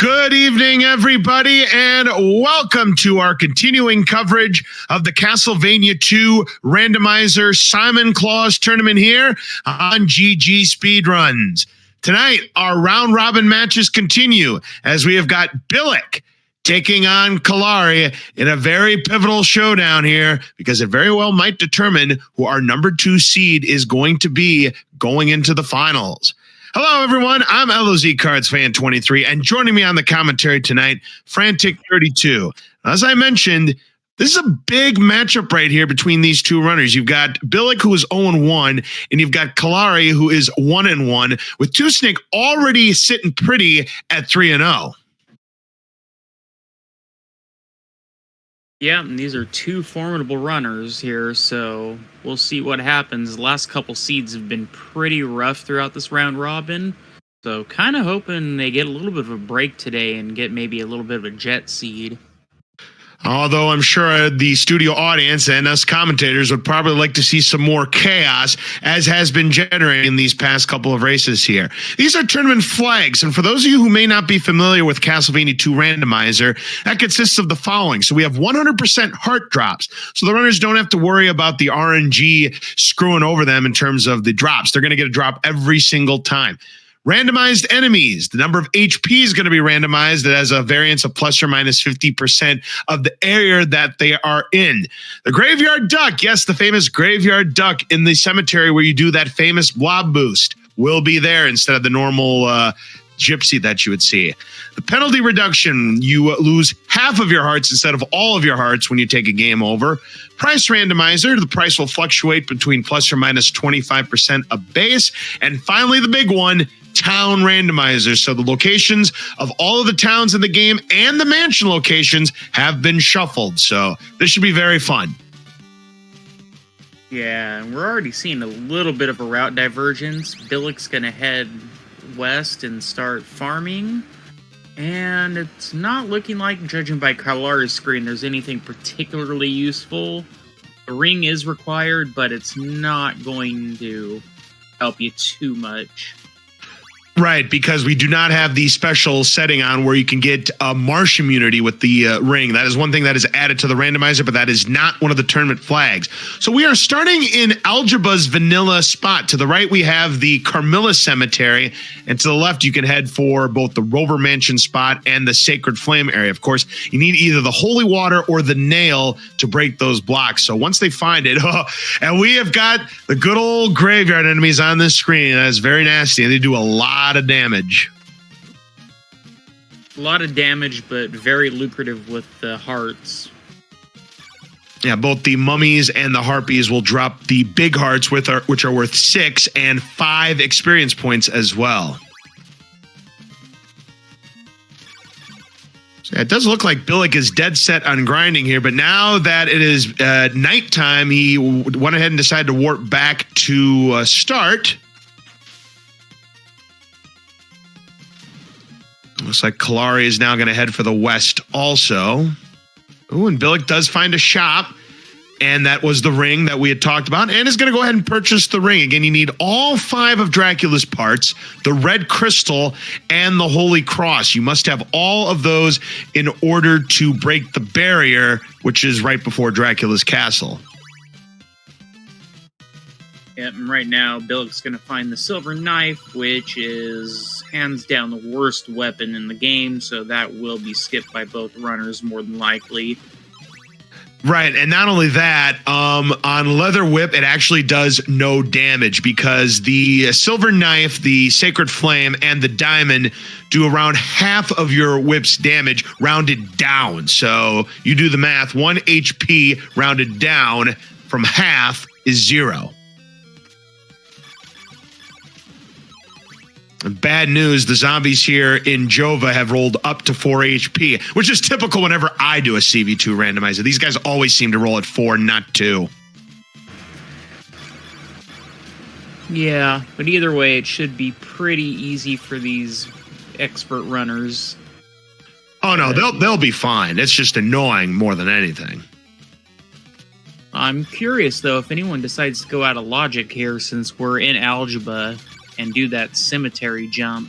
Good evening, everybody, and welcome to our continuing coverage of the Castlevania 2 Randomizer Simon Claus tournament here on GG Speedruns. Tonight, our round-robin matches continue as we have got Billick taking on Kaelari in a very pivotal showdown here because it very well might determine who our number 2 seed is going to be going into the finals. Hello, everyone. I'm LOZ Cards Fan 23, and joining me on the commentary tonight, Frantic 32. As I mentioned, this is a big matchup right here between these two runners. You've got Billick, who is 0-1, and you've got Kaelari, who is 1-1, with Two Snake already sitting pretty at 3-0. Yeah, and these are two formidable runners here, so we'll see what happens. The last couple seeds have been pretty rough throughout this round robin, so kind of hoping they get a little bit of a break today and get maybe a little bit of a jet seed. Although I'm sure the studio audience and us commentators would probably like to see some more chaos, as has been generated in these past couple of races here. These are tournament flags, and for those of you who may not be familiar with Castlevania 2 Randomizer, that consists of the following. So we have 100% heart drops, so the runners don't have to worry about the RNG screwing over them in terms of the drops. They're going to get a drop every single time. Randomized enemies. The number of HP is going to be randomized. It has a variance of plus or minus 50% of the area that they are in. The graveyard duck. Yes, the famous graveyard duck in the cemetery where you do that famous blob boost will be there instead of the normal gypsy that you would see. The penalty reduction. You lose half of your hearts instead of all of your hearts when you take a game over. Price randomizer. The price will fluctuate between plus or minus 25% of base. And finally, the big one, town randomizer. So the locations of all of the towns in the game and the mansion locations have been shuffled. So this should be very fun. Yeah, and we're already seeing a little bit of a route divergence. Billick's going to head west and start farming. And it's not looking like, judging by Kaelari's screen, there's anything particularly useful. The ring is required, but it's not going to help you too much. Right, because we do not have the special setting on where you can get marsh immunity with the ring. That is one thing that is added to the randomizer, but that is not one of the tournament flags. So we are starting in Algeba's vanilla spot. To the right, we have the Carmilla Cemetery, and to the left, you can head for both the Rover Mansion spot and the Sacred Flame area. Of course, you need either the Holy Water or the Nail to break those blocks. So once they find it, and we have got the good old graveyard enemies on this screen. That is very nasty, and they do a lot of damage. A lot of damage, but very lucrative with the hearts. Yeah, both the mummies and the harpies will drop the big hearts, which are worth 6 and 5 experience points as well. So it does look like Billick is dead set on grinding here, but now that it is nighttime, he went ahead and decided to warp back to start. Looks like Kaelari is now going to head for the west also. Ooh, and Billick does find a shop, and that was the ring that we had talked about, and is going to go ahead and purchase the ring. Again, you need all 5 of Dracula's parts, the red crystal, and the Holy Cross. You must have all of those in order to break the barrier, which is right before Dracula's castle. Yep, and right now, Billick's going to find the silver knife, which is hands down the worst weapon in the game, so that will be skipped by both runners more than likely. Right, and not only that, on Leather Whip, it actually does no damage because the silver knife, the Sacred Flame, and the diamond do around half of your whip's damage rounded down. So you do the math, 1 HP rounded down from half is 0. Bad news, the zombies here in Jova have rolled up to 4 HP, which is typical whenever I do a CV2 randomizer. These guys always seem to roll at 4, not 2. Yeah, but either way, it should be pretty easy for these expert runners. Oh no, they'll be fine. It's just annoying more than anything. I'm curious, though, if anyone decides to go out of logic here, since we're in Algebra, and do that cemetery jump.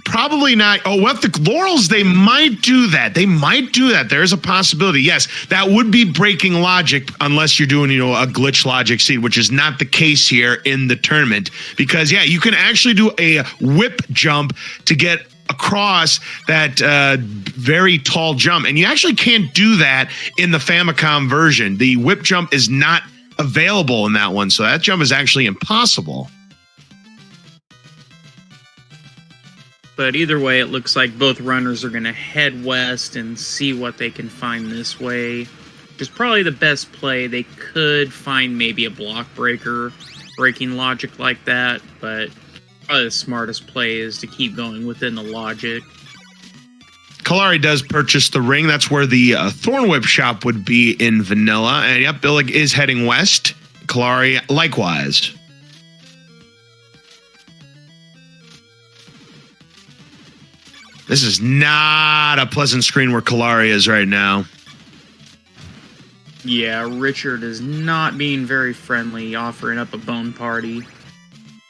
probably not. Oh, well, the Laurels, they might do that. There's a possibility. Yes, that would be breaking logic unless you're doing, a glitch logic seed, which is not the case here in the tournament. Because, yeah, you can actually do a whip jump to get across that very tall jump. And you actually can't do that in the Famicom version. The whip jump is not available in that one. So that jump is actually impossible. But either way, it looks like both runners are going to head west and see what they can find this way. Which is probably the best play. They could find maybe a block breaker, breaking logic like that, but probably the smartest play is to keep going within the logic. Kaelari does purchase the ring. That's where the Thorn Whip shop would be in vanilla. And yep, Billick is heading west. Kaelari likewise. This is not a pleasant screen where Kaelari is right now. Yeah, Richard is not being very friendly, offering up a bone party.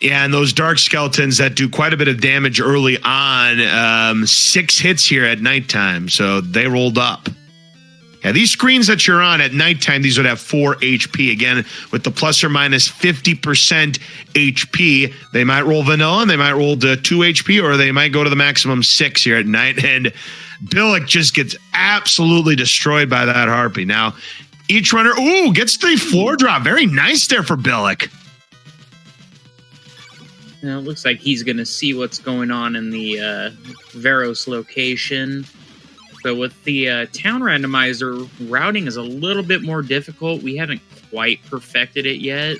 Yeah, and those dark skeletons that do quite a bit of damage early on. 6 hits here at nighttime, so they rolled up. Yeah, these screens that you're on at nighttime, these would have 4 HP. Again, with the plus or minus 50% HP, they might roll vanilla, and they might roll to 2 HP, or they might go to the maximum 6 here at night. And Billick just gets absolutely destroyed by that harpy. Now, each runner, gets the floor drop. Very nice there for Billick. Now, it looks like he's going to see what's going on in the Veros location. So with the town randomizer, routing is a little bit more difficult. We haven't quite perfected it yet,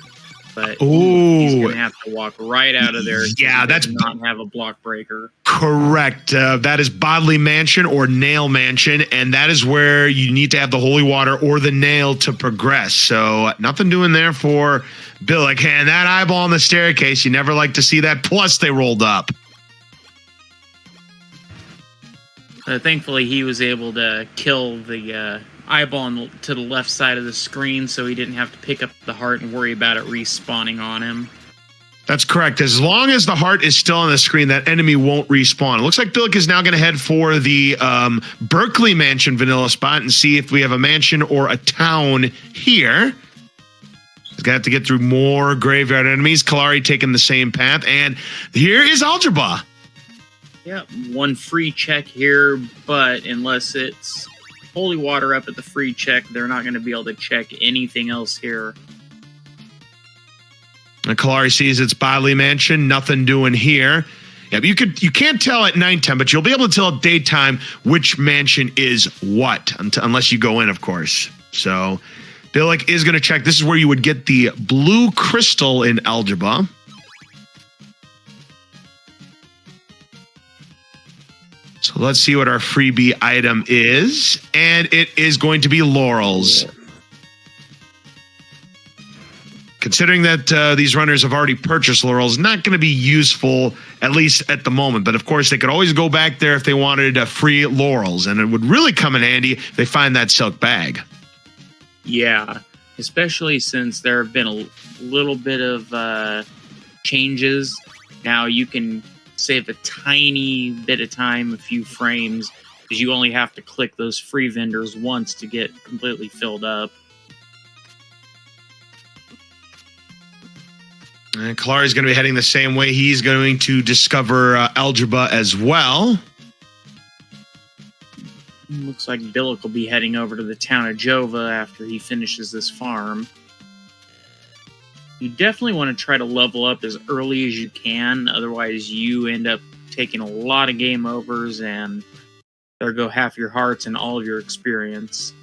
but he's going to have to walk right out of there. Yeah, that's not have a block breaker. Correct. That is Bodley Mansion or Nail Mansion, and that is where you need to have the holy water or the nail to progress. So nothing doing there for Billick. And that eyeball on the staircase, you never like to see that. Plus, they rolled up. Thankfully, he was able to kill the eyeball to the left side of the screen, so he didn't have to pick up the heart and worry about it respawning on him. That's correct. As long as the heart is still on the screen, that enemy won't respawn. It looks like Billick is now going to head for the Berkeley Mansion vanilla spot and see if we have a mansion or a town here. He's going to have to get through more graveyard enemies. Kaelari taking the same path. And here is Algebra. Yeah, one free check here, but unless it's holy water up at the free check, they're not going to be able to check anything else here. And Kaelari sees it's Bodley Mansion, nothing doing here. Yeah, but you can't tell at nighttime, but you'll be able to tell at daytime which mansion is what, unless you go in, of course. So Billick is going to check. This is where you would get the blue crystal in Algebra. So let's see what our freebie item is. And it is going to be Laurels. Considering that these runners have already purchased Laurels, not going to be useful, at least at the moment. But of course, they could always go back there if they wanted free Laurels. And it would really come in handy if they find that silk bag. Yeah, especially since there have been a little bit of changes. Now you can save a tiny bit of time, a few frames, because you only have to click those free vendors once to get completely filled up. And Kaelari's going to be heading the same way. He's going to discover Algebra as well. Looks like Billick will be heading over to the town of Jova after he finishes this farm. You definitely want to try to level up as early as you can, otherwise you end up taking a lot of game overs and there go half your hearts and all of your experience.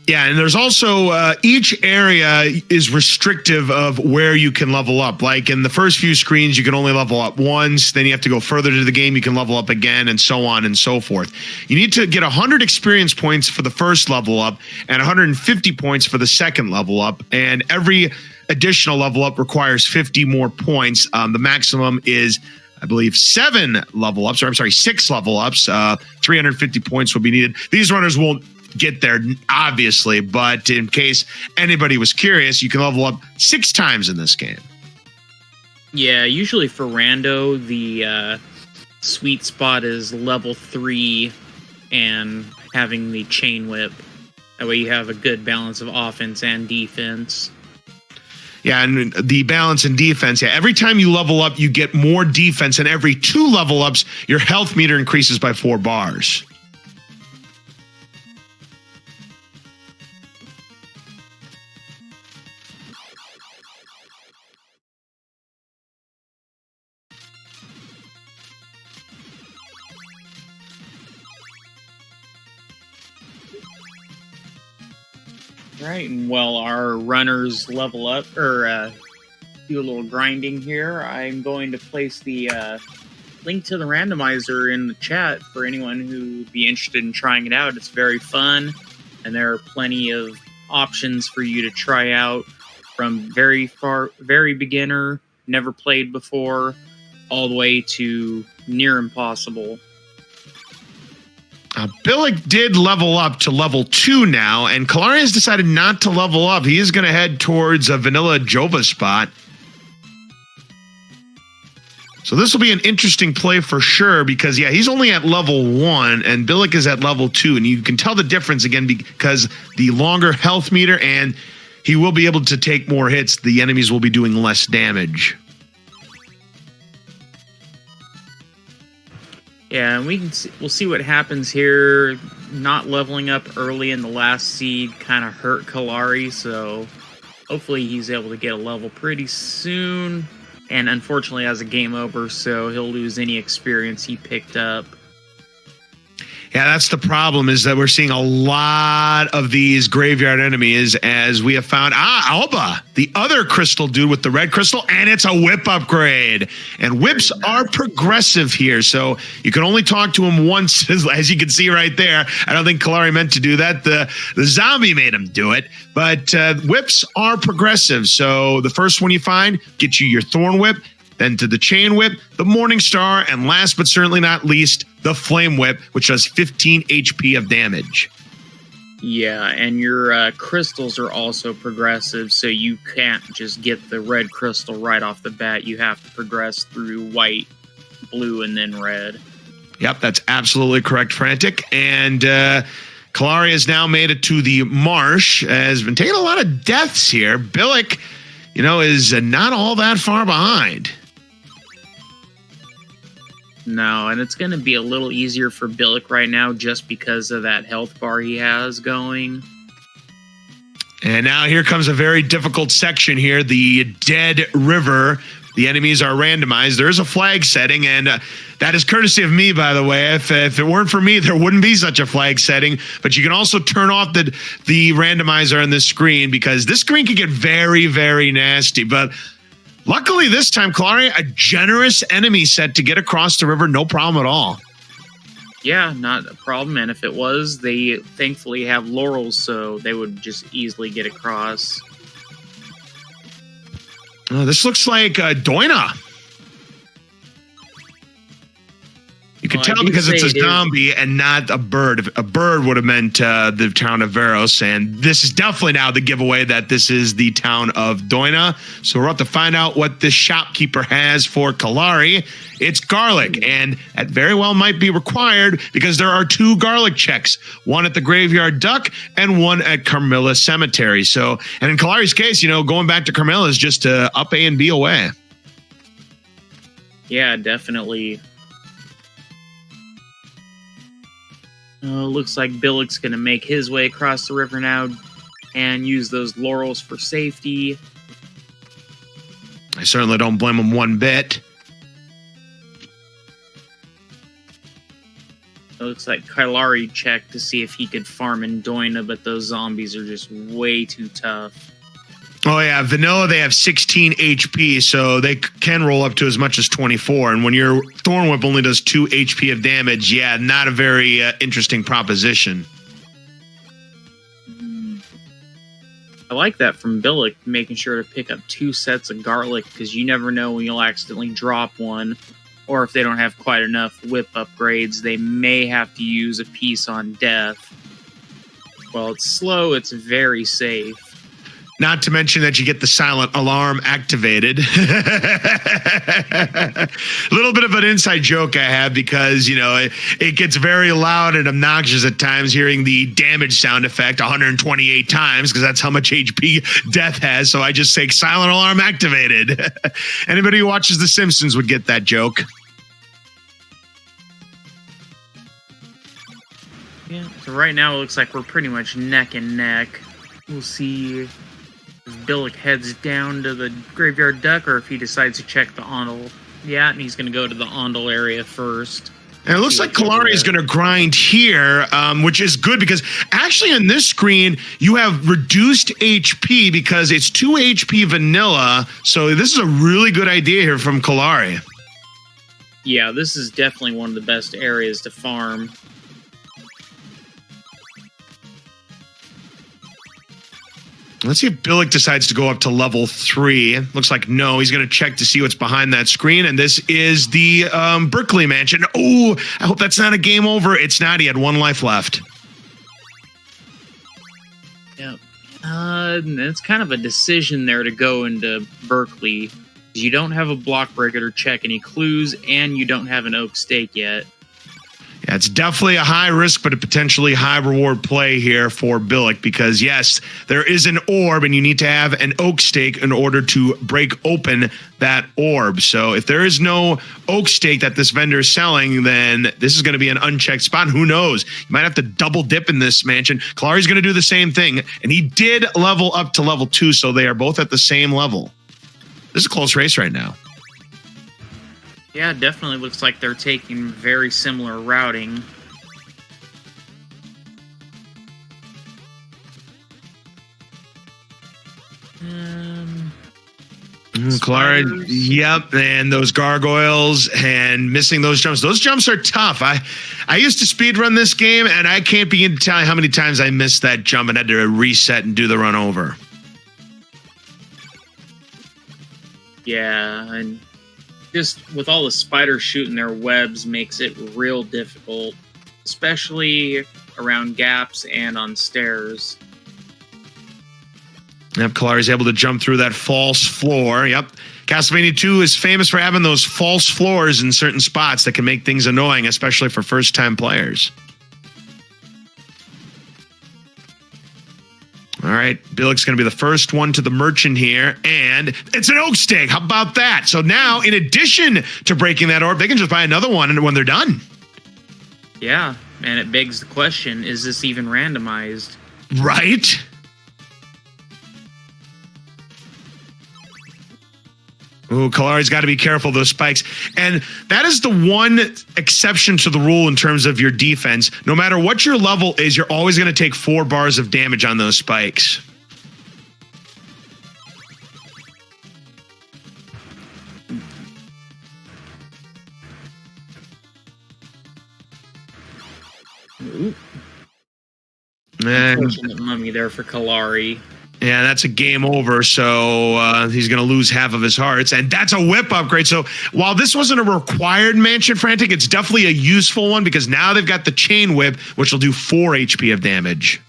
Yeah, and there's also each area is restrictive of where you can level up. Like in the first few screens, you can only level up once. Then you have to go further to the game. You can level up again and so on and so forth. You need to get 100 experience points for the first level up and 150 points for the second level up. And every additional level up requires 50 more points. The maximum is, I believe, 6 level ups. 350 points will be needed. These runners won't get there, obviously, but in case anybody was curious, you can level up 6 times in this game. Yeah, usually for rando, the sweet spot is level 3 and having the chain whip. That way you have a good balance of offense and defense. Yeah, and the balance in defense. Yeah, every time you level up, you get more defense, and every 2 level ups, your health meter increases by 4 bars. Right, and while our runners level up, or do a little grinding here, I'm going to place the link to the randomizer in the chat for anyone who would be interested in trying it out. It's very fun, and there are plenty of options for you to try out, from very beginner, never played before, all the way to near impossible. Billick did level up to level 2 now, and Kaelari has decided not to level up. He is going to head towards a vanilla Jova spot. So this will be an interesting play for sure, because, yeah, he's only at level 1, and Billick is at level 2, and you can tell the difference, again, because the longer health meter, and he will be able to take more hits. The enemies will be doing less damage. Yeah, and we'll see what happens here. Not leveling up early in the last seed kind of hurt Kaelari, so hopefully he's able to get a level pretty soon. And unfortunately, has a game over, so he'll lose any experience he picked up. Yeah, that's the problem, is that we're seeing a lot of these graveyard enemies, as we have found. Alba, the other crystal dude with the red crystal, and it's a whip upgrade. And whips are progressive here, so you can only talk to him once, as you can see right there. I don't think Kaelari meant to do that. The zombie made him do it, but whips are progressive. So the first one you find, get you your thorn whip, then to the chain whip, the morning star, and last but certainly not least, the flame whip, which does 15 HP of damage. Yeah, and your crystals are also progressive, so you can't just get the red crystal right off the bat. You have to progress through white, blue, and then red. Yep, that's absolutely correct, Frantic. And Kaelari has now made it to the marsh, has been taking a lot of deaths here. Billick, is not all that far behind. No, and it's going to be a little easier for Billick right now just because of that health bar he has going. And now here comes a very difficult section here, the Dead River. The enemies are randomized. There is a flag setting, and that is courtesy of me, by the way. If it weren't for me, there wouldn't be such a flag setting. But you can also turn off the randomizer on this screen, because this screen can get very, very nasty. But luckily this time, Kaelari, a generous enemy set to get across the river, no problem at all. Yeah, not a problem. And if it was, they thankfully have laurels, so they would just easily get across. This looks like Doina. You can tell because it's a zombie and not a bird. If a bird would have meant the town of Veros, and this is definitely now the giveaway that this is the town of Doina. So we're about to find out what this shopkeeper has for Kaelari. It's garlic, and that very well might be required because there are 2 garlic checks, one at the Graveyard Duck and one at Carmilla Cemetery. So, and in Kaelari's case, going back to Carmilla is just up A and B away. Yeah, definitely. Looks like Billick's going to make his way across the river now and use those laurels for safety. I certainly don't blame him one bit. It looks like Kaelari checked to see if he could farm in Doina, but those zombies are just way too tough. Oh, yeah. Vanilla, they have 16 HP, so they can roll up to as much as 24. And when your Thorn Whip only does 2 HP of damage, yeah, not a very interesting proposition. I like that from Billick, making sure to pick up 2 sets of garlic, because you never know when you'll accidentally drop one, or if they don't have quite enough whip upgrades, they may have to use a piece on death. While it's slow, it's very safe. Not to mention that you get the silent alarm activated. A little bit of an inside joke I have because, you know, it gets very loud and obnoxious at times hearing the damage sound effect 128 times because that's how much HP Death has. So I just say silent alarm activated. Anybody who watches The Simpsons would get that joke. Yeah, so right now it looks like we're pretty much neck and neck. We'll see if Billick heads down to the Graveyard Duck or if he decides to check the Ondel. Yeah, and he's going to go to the Ondel area first. And it looks like Kaelari is going to grind here, which is good because actually on this screen, you have reduced HP because it's 2 HP vanilla. So this is a really good idea here from Kaelari. Yeah, this is definitely one of the best areas to farm. Let's see if Billick decides to go up to level 3. Looks like no. He's going to check to see what's behind that screen. And this is the Berkeley Mansion. Oh, I hope that's not a game over. It's not. He had 1 life left. Yep. It's kind of a decision there to go into Berkeley. You don't have a block break or check any clues, and you don't have an oak stake yet. Yeah, it's definitely a high risk, but a potentially high reward play here for Billick because, yes, there is an orb, and you need to have an oak stake in order to break open that orb. So if there is no oak stake that this vendor is selling, then this is going to be an unchecked spot. Who knows? You might have to double dip in this mansion. Kaelari's going to do the same thing, and he did level up to level 2, so they are both at the same level. This is a close race right now. Yeah, it definitely looks like they're taking very similar routing. Kaelari, yep, and those gargoyles and missing those jumps. Those jumps are tough. I used to speed run this game, and I can't begin to tell you how many times I missed that jump and had to reset and do the run over. Yeah, and just with all the spiders shooting their webs makes it real difficult, especially around gaps and on stairs. Yep, Kaelari's able to jump through that false floor. Yep. Castlevania 2 is famous for having those false floors in certain spots that can make things annoying, especially for first-time players. All right, Billick's going to be the first one to the merchant here, and it's an oak stake. How about that? So now, in addition to breaking that orb, they can just buy another one when they're done. Yeah, and it begs the question, is this even randomized? Right? Ooh, Kaelari's got to be careful of those spikes. And that is the one exception to the rule in terms of your defense. No matter what your level is, you're always going to take 4 bars of damage on those spikes. Ooh. And Unfortunate mummy there for Kaelari. yeah, that's a game over, so he's going to lose half of his hearts, and that's a whip upgrade. So while this wasn't a required Mansion Frantic, it's definitely a useful one because now they've got the Chain Whip, which will do 4 HP of damage.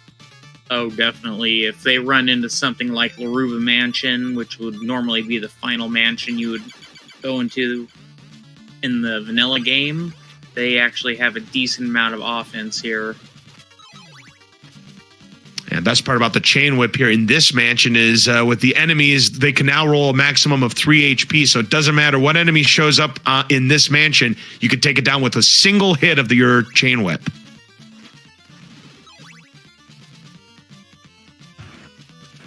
Oh, definitely. If they run into something like Laruba Mansion, which would normally be the final mansion you would go into in the vanilla game, they actually have a decent amount of offense here. And best part about the Chain Whip here in this mansion is with the enemies, they can now roll a maximum of 3 HP. So it doesn't matter what enemy shows up in this mansion, you can take it down with a single hit of your Chain Whip.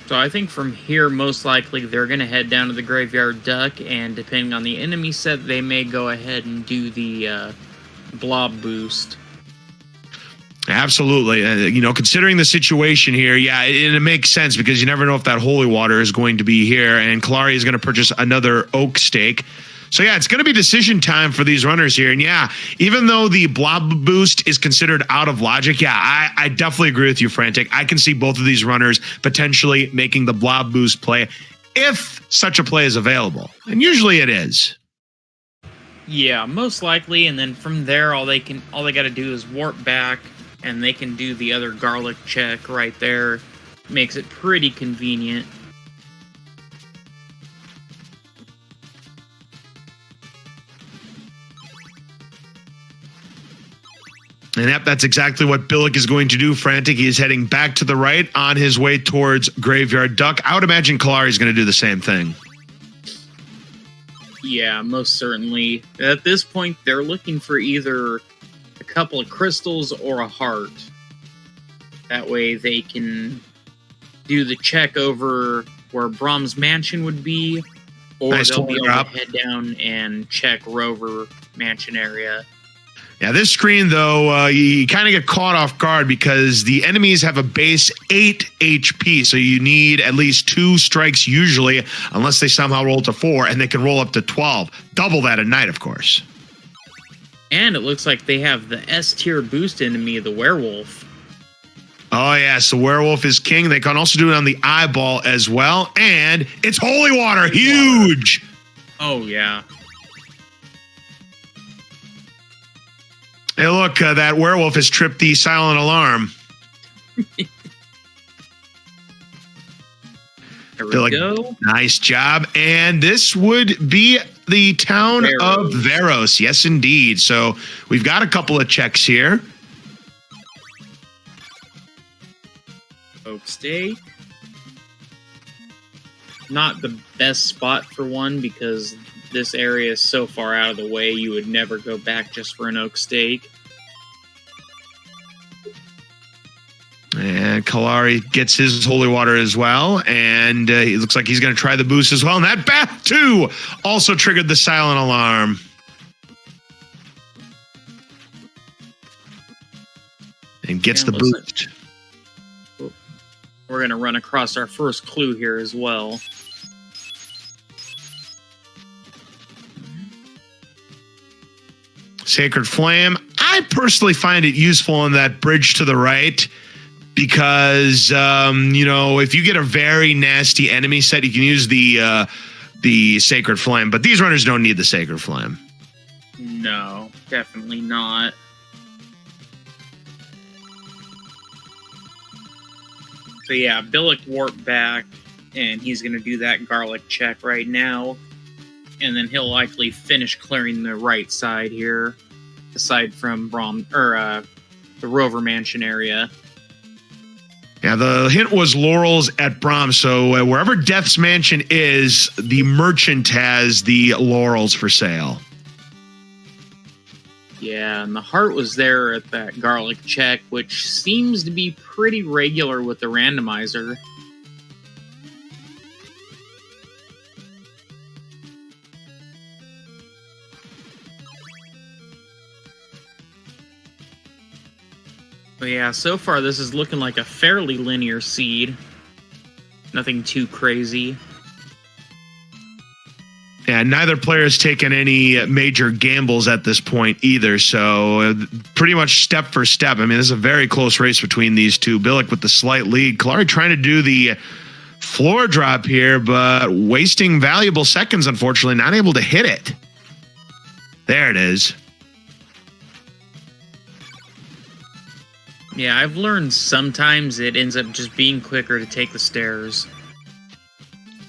So I think from here, most likely, they're going to head down to the Graveyard Duck, and depending on the enemy set, they may go ahead and do the blob boost. Absolutely. You know, considering the situation here, yeah, it makes sense because you never know if that holy water is going to be here, and Kaelari is going to purchase another oak stake. So yeah, it's going to be decision time for these runners here. And yeah, even though the blob boost is considered out of logic, yeah, I definitely agree with you, Frantic. I can see both of these runners potentially making the blob boost play if such a play is available. And usually it is. Yeah, most likely, and then from there, all they got to do is warp back, and they can do the other garlic check right there. Makes it pretty convenient. And yep, that's exactly what Billick is going to do, Frantic. He is heading back to the right on his way towards Graveyard Duck. I would imagine Kaelari is going to do the same thing. Yeah, most certainly. At this point, they're looking for either a couple of crystals or a heart. That way they can do the check over where Brahm's mansion would be, or nice they'll be able to drop. head down and check Rover mansion area. Yeah, this screen, though, you kind of get caught off guard because the enemies have a base 8 HP, so you need at least 2 strikes usually, unless they somehow roll to 4, and they can roll up to 12. Double that at night, of course. And it looks like they have the S-tier boost enemy, the werewolf. Oh, yes, the werewolf is king. They can also do it on the eyeball as well, and it's holy water, huge! Oh, yeah. Hey, look, that werewolf has tripped the silent alarm. There we go. Nice job. And this would be the town of Veros. Yes, indeed. So we've got a couple of checks here. Oak Steak. Not the best spot for one because this area is so far out of the way you would never go back just for an oak steak. And Kaelari gets his holy water as well, and it looks like he's going to try the boost as well. And that bath too also triggered the silent alarm. And gets the boost. We're going to run across our first clue here as well. Sacred Flame. I personally find it useful on that bridge to the right because, you know, if you get a very nasty enemy set, you can use the Sacred Flame. But these runners don't need the Sacred Flame. No, definitely not. So yeah, Billick warped back, and he's going to do that garlic check right now. And then he'll likely finish clearing the right side here, aside from the Rover Mansion area. Yeah, the hint was laurels at Brahm, so wherever Death's Mansion is, the merchant has the laurels for sale. Yeah, and the heart was there at that garlic check, which seems to be pretty regular with the randomizer. But yeah, so far this is looking like a fairly linear seed. Nothing too crazy. Yeah, neither player has taken any major gambles at this point either, so pretty much step for step. I mean, this is a very close race between these two. Billick with the slight lead. Kaelari trying to do the floor drop here, but wasting valuable seconds, unfortunately, not able to hit it. There it is. Yeah, I've learned sometimes it ends up just being quicker to take the stairs.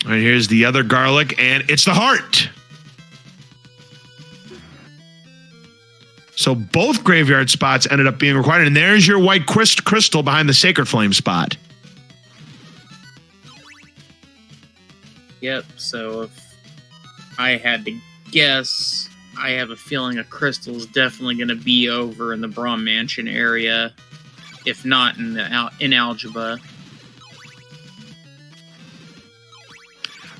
All right, here's the other garlic, and it's the heart. So both graveyard spots ended up being required, and there's your white crystal behind the Sacred Flame spot. Yep, so if I had to guess, I have a feeling a crystal is definitely going to be over in the Brahm Mansion area, if not in Algebra.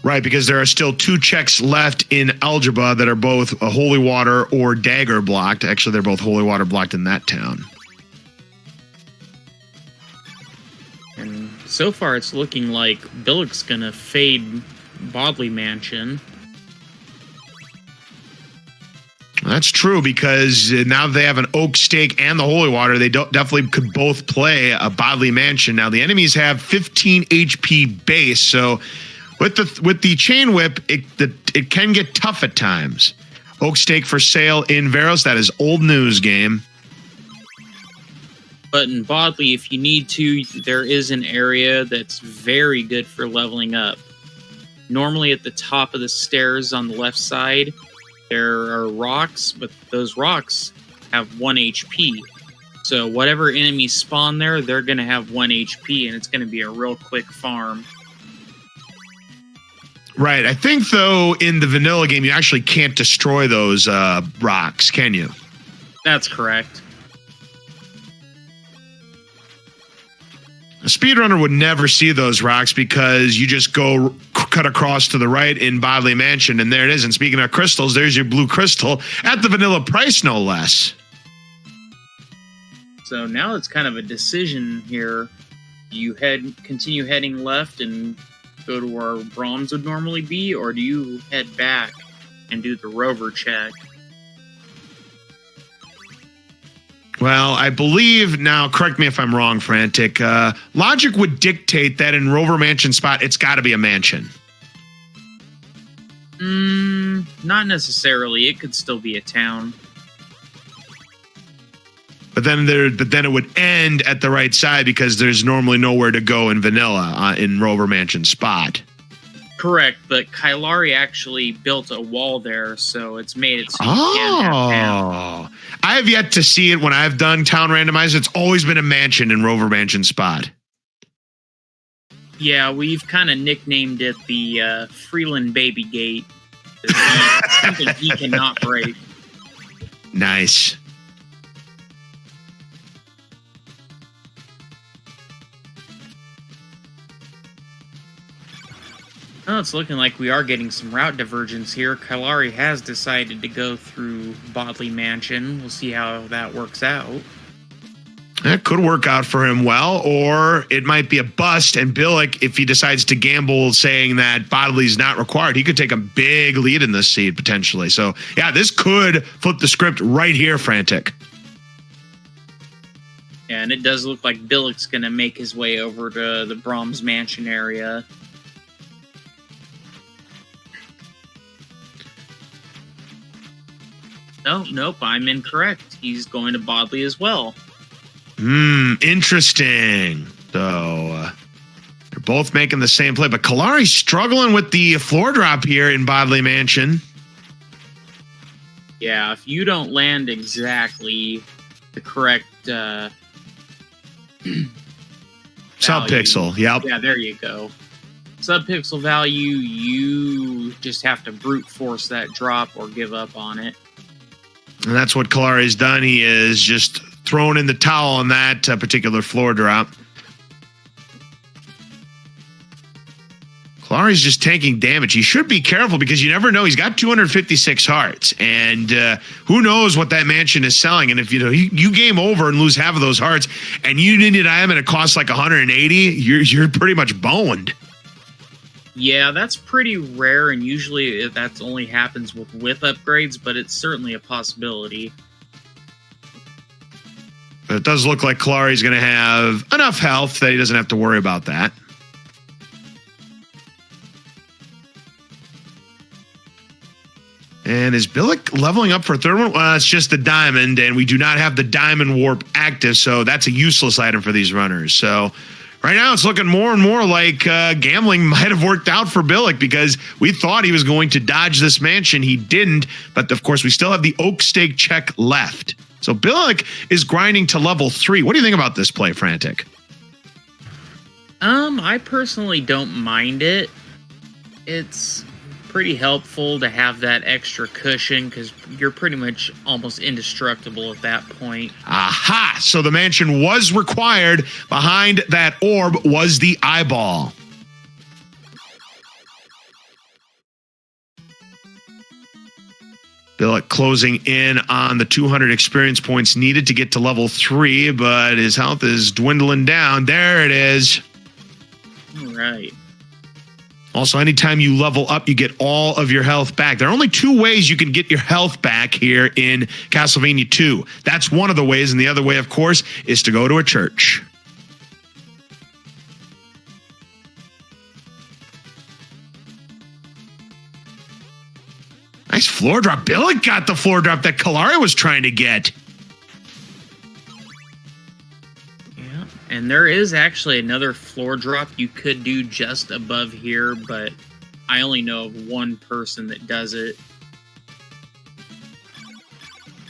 Right, because there are still 2 checks left in Algebra that are both a Holy Water or Dagger blocked. Actually, they're both Holy Water blocked in that town. And so far, it's looking like Billick's going to fade Bodley Mansion. That's true, because now they have an Oak Stake and the Holy Water. They definitely could both play a Bodley Mansion. Now, the enemies have 15 HP base, so with the Chain Whip, it can get tough at times. Oak Stake for sale in Veros. That is old news, game. But in Bodley, if you need to, there is an area that's very good for leveling up. Normally at the top of the stairs on the left side, there are rocks, but those rocks have 1 HP. So whatever enemies spawn there, they're going to have 1 HP, and it's going to be a real quick farm. Right. I think, though, in the vanilla game, you actually can't destroy those rocks, can you? That's correct. A speedrunner would never see those rocks because you just go cut across to the right in Bodley Mansion, and there it is. And speaking of crystals, there's your blue crystal at the vanilla price, no less. So now it's kind of a decision here. Do you continue heading left and go to where Brahms would normally be, or do you head back and do the rover check? Well, I believe now, correct me if I'm wrong, Frantic, logic would dictate that in Rover Mansion spot, it's got to be a mansion. Not necessarily. It could still be a town. But then it would end at the right side because there's normally nowhere to go in vanilla in Rover Mansion spot. Correct, but Kaelari actually built a wall there, so it's made it so you can't have town. I have yet to see it when I've done Town Randomizer. It's always been a mansion in Rover Mansion spot. Yeah, we've kind of nicknamed it the Freeland Baby Gate. Something he cannot break. Nice. Well, it's looking like we are getting some route divergence here. Kaelari has decided to go through Bodley Mansion. We'll see how that works out. That could work out for him well, or it might be a bust, and Billick, if he decides to gamble saying that Bodley's not required, he could take a big lead in this seed, potentially. So, yeah, this could flip the script right here, Frantic. Yeah, and it does look like Billick's going to make his way over to the Brahms Mansion area. Oh, nope, I'm incorrect. He's going to Bodley as well. Interesting. So, they're both making the same play, but Kaelari's struggling with the floor drop here in Bodley Mansion. Yeah, if you don't land exactly the correct Subpixel, yep. Yeah, there you go. Subpixel value, you just have to brute force that drop or give up on it. And that's what Kaelari's done. He is just thrown in the towel on that particular floor drop. Kaelari's just taking damage. He should be careful because you never know. He's got 256 hearts, and who knows what that mansion is selling. And if you game over and lose half of those hearts, and you need an item and it costs like 180, you're pretty much boned. Yeah, that's pretty rare, and usually that only happens with upgrades, but it's certainly a possibility. But it does look like Kaelari's going to have enough health that he doesn't have to worry about that. And is Billick leveling up for a third one? Well, it's just the diamond, and we do not have the diamond warp active, so that's a useless item for these runners. So right now it's looking more and more like gambling might have worked out for Billick because we thought he was going to dodge this mansion. He didn't, but of course we still have the oak stake check left. So Billick is grinding to level 3. What do you think about this play, Frantic? I personally don't mind it. It's pretty helpful to have that extra cushion because you're pretty much almost indestructible at that point. Aha! So the mansion was required. Behind that orb was the eyeball. Billick closing in on the 200 experience points needed to get to level 3, but his health is dwindling down. There it is. All right. Also, anytime you level up, you get all of your health back. There are only 2 ways you can get your health back here in Castlevania 2. That's one of the ways, and the other way, of course, is to go to a church. Nice floor drop. Billick got the floor drop that Kaelari was trying to get. Yeah, and there is actually another floor drop you could do just above here, but I only know of one person that does it.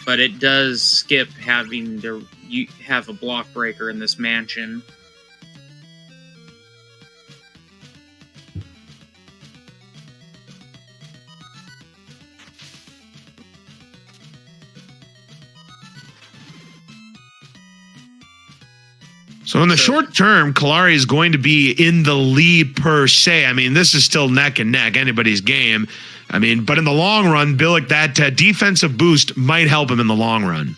But it does skip having to you have a block breaker in this mansion. So in the short term, Kaelari is going to be in the lead per se. I mean, this is still neck and neck, anybody's game. I mean, but in the long run, Billick, that defensive boost might help him in the long run.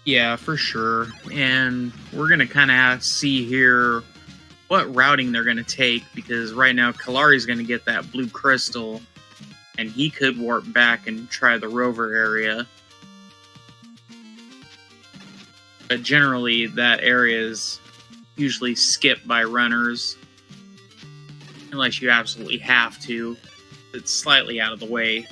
Yeah, for sure. And we're going to kind of see here what routing they're going to take, because right now Kaelari's going to get that blue crystal, and he could warp back and try the rover area. But generally, that area is usually skipped by runners, unless you absolutely have to. It's slightly out of the way.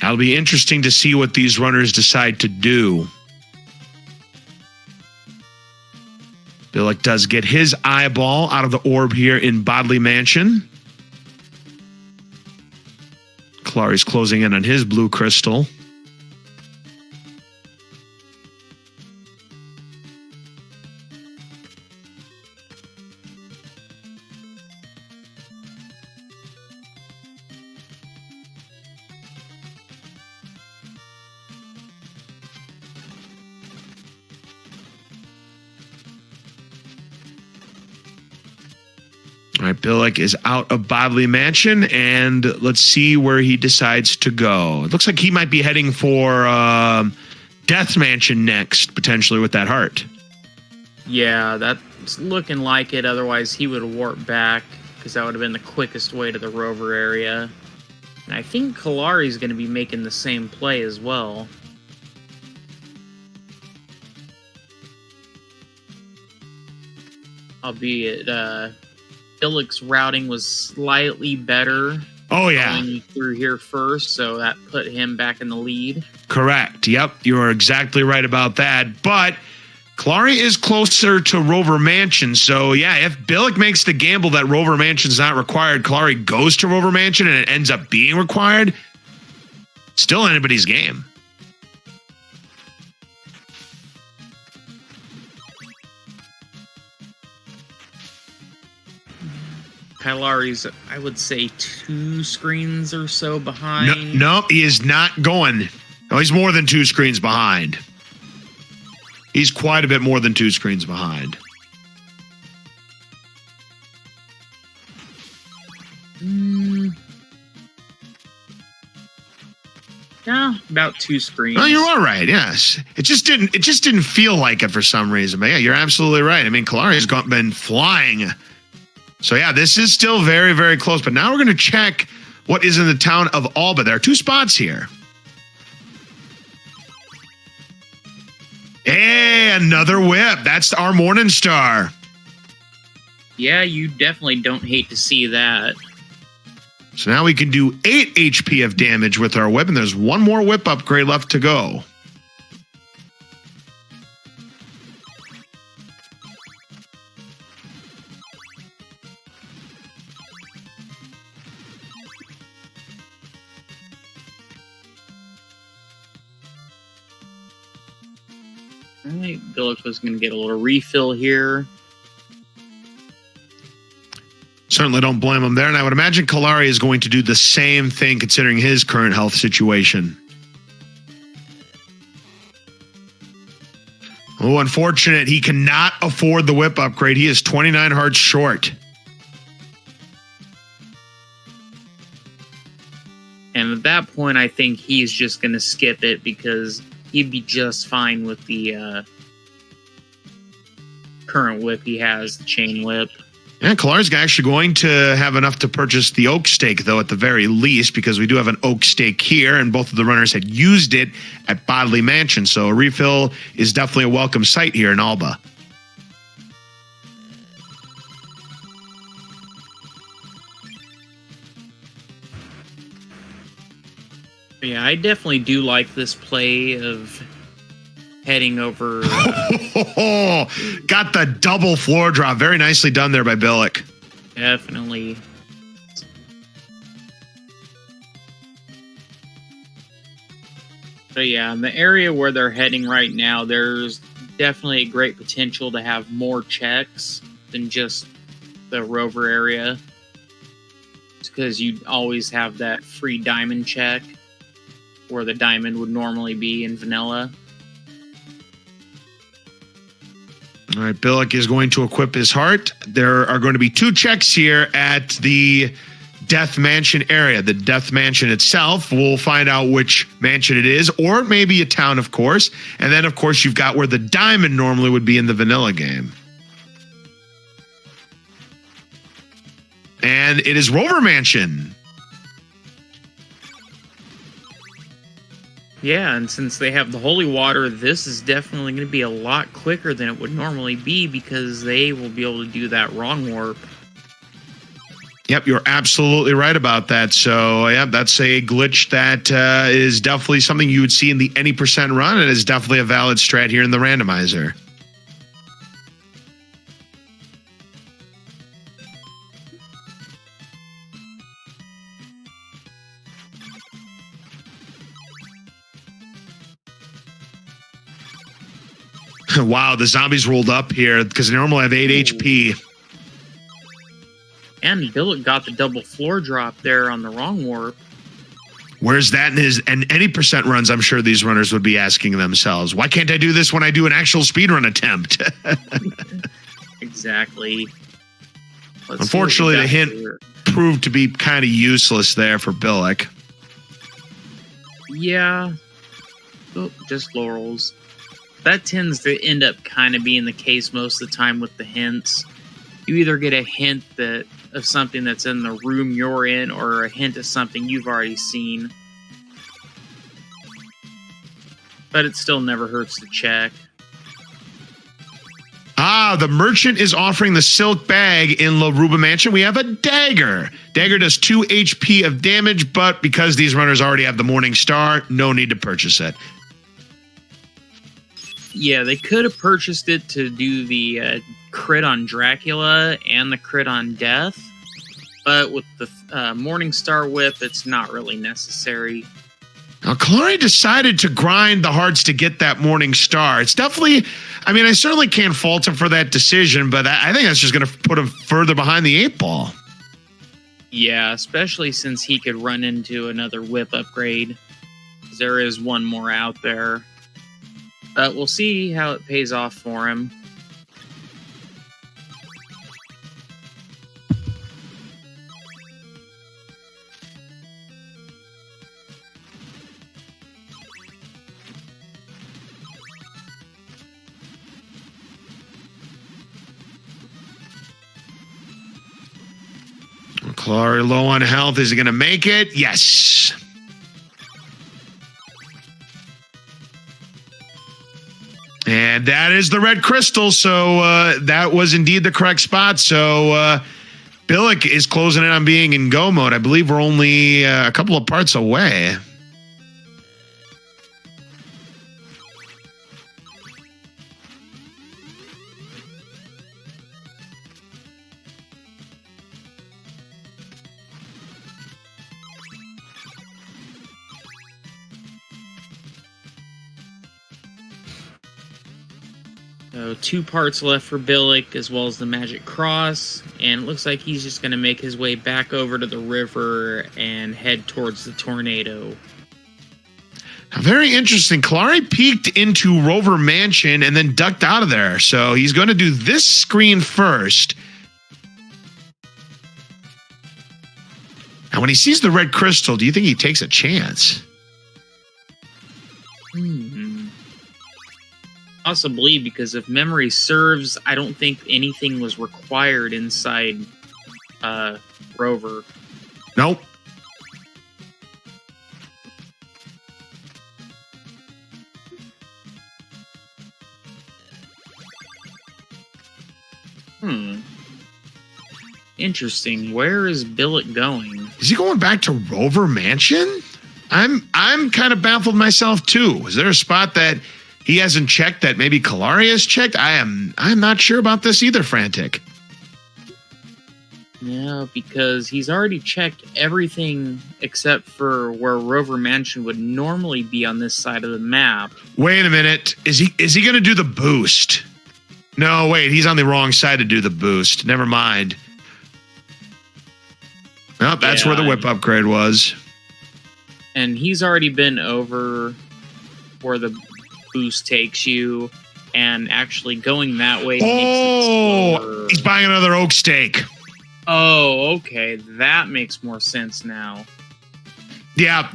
It'll be interesting to see what these runners decide to do. Billick does get his eyeball out of the orb here in Bodley Mansion. Kaelari's closing in on his blue crystal. All right, Billick is out of Bodley Mansion, and let's see where he decides to go. It looks like he might be heading for Death Mansion next, potentially with that heart. Yeah, that's looking like it. Otherwise, he would have warped back, because that would have been the quickest way to the rover area. And I think Kaelari's going to be making the same play as well. Albeit, Billick's routing was slightly better. Oh, yeah. Going through here first, so that put him back in the lead. Correct. Yep, you're exactly right about that. But Kaelari is closer to Rover Mansion, so yeah, if Billick makes the gamble that Rover Mansion's not required, Kaelari goes to Rover Mansion and it ends up being required, still anybody's game. Kaelari's, I would say, 2 screens or so behind. No, he is not going. No, he's more than 2 screens behind. He's quite a bit more than 2 screens behind. Yeah, about 2 screens. No, you are right. Yes, it just didn't feel like it for some reason. But yeah, you're absolutely right. I mean, Kaelari's been flying. So yeah, this is still very, very close. But now we're going to check what is in the town of Alba. There are 2 spots here. Hey, another whip. That's our Morning Star. Yeah, you definitely don't hate to see that. So now we can do 8 HP of damage with our whip, and there's 1 more whip upgrade left to go. All right, Billick was going to get a little refill here. Certainly don't blame him there, and I would imagine Kaelari is going to do the same thing considering his current health situation. Oh, unfortunate. He cannot afford the whip upgrade. He is 29 hearts short. And at that point, I think he's just going to skip it because he'd be just fine with the current whip he has, the chain whip. Yeah, Kaelari's actually going to have enough to purchase the oak stake, though, at the very least, because we do have an oak stake here, and both of the runners had used it at Bodley Mansion. So a refill is definitely a welcome sight here in Alba. Yeah, I definitely do like this play of heading over. Got the double floor drop. Very nicely done there by Billick. Definitely. So yeah, in the area where they're heading right now, there's definitely a great potential to have more checks than just the rover area. Because you always have that free diamond check where the diamond would normally be in vanilla. All right, Billick is going to equip his heart. There are going to be 2 checks here at the Death Mansion area. The Death Mansion itself, we'll find out which mansion it is, or maybe a town, of course. And then, of course, you've got where the diamond normally would be in the vanilla game. And it is Rover Mansion. Yeah, and since they have the holy water, this is definitely going to be a lot quicker than it would normally be because they will be able to do that wrong warp. Yep, you're absolutely right about that. So, yeah, that's a glitch that is definitely something you would see in the any percent run, and is definitely a valid strat here in the randomizer. Wow, the zombies rolled up here because they normally have 8 HP. And Billick got the double floor drop there on the wrong warp. Where's that in his and any percent runs? I'm sure these runners would be asking themselves, why can't I do this when I do an actual speedrun attempt? Exactly. Unfortunately, the hint proved to be kind of useless there for Billick. Yeah. Oh, just laurels. That tends to end up kind of being the case most of the time with the hints. You either get a hint of something that's in the room you're in, or a hint of something you've already seen. But it still never hurts to check. Ah, the merchant is offering the silk bag in La Ruba Mansion. We have a dagger. Dagger does 2 HP of damage, but because these runners already have the Morning Star, no need to purchase it. Yeah, they could have purchased it to do the crit on Dracula and the crit on Death, but with the Morning Star Whip, it's not really necessary. Now, Kaelari decided to grind the hearts to get that Morning Star. It's definitely, I mean, I certainly can't fault him for that decision, but I think that's just going to put him further behind the 8 ball. Yeah, especially since he could run into another whip upgrade. There is one more out there. But we'll see how it pays off for him. Kaelari low on health. Is he going to make it? Yes. And that is the red crystal, so that was indeed the correct spot. So Billick is closing in on being in go mode. I believe we're only a couple of parts away. So 2 parts left for Billick, as well as the Magic Cross, and it looks like he's just going to make his way back over to the river and head towards the tornado. Very interesting. Kaelari peeked into Rover Mansion and then ducked out of there. So he's going to do this screen first. And when he sees the red crystal, do you think he takes a chance? Possibly, because if memory serves, I don't think anything was required inside Rover. Nope. Interesting. Where is Billick going? Is he going back to Rover Mansion? I'm kind of baffled myself too. Is there a spot that he hasn't checked that maybe Kaelari has checked? I'm not sure about this either, Frantic. Yeah, because he's already checked everything except for where Rover Mansion would normally be on this side of the map. Wait a minute. Is he going to do the boost? No, wait. He's on the wrong side to do the boost. Never mind. Oh, that's where the whip upgrade was. And he's already been over where the boost takes you, and actually going that way makes it slower. He's buying another oak steak. Oh, okay. That makes more sense now. Yeah,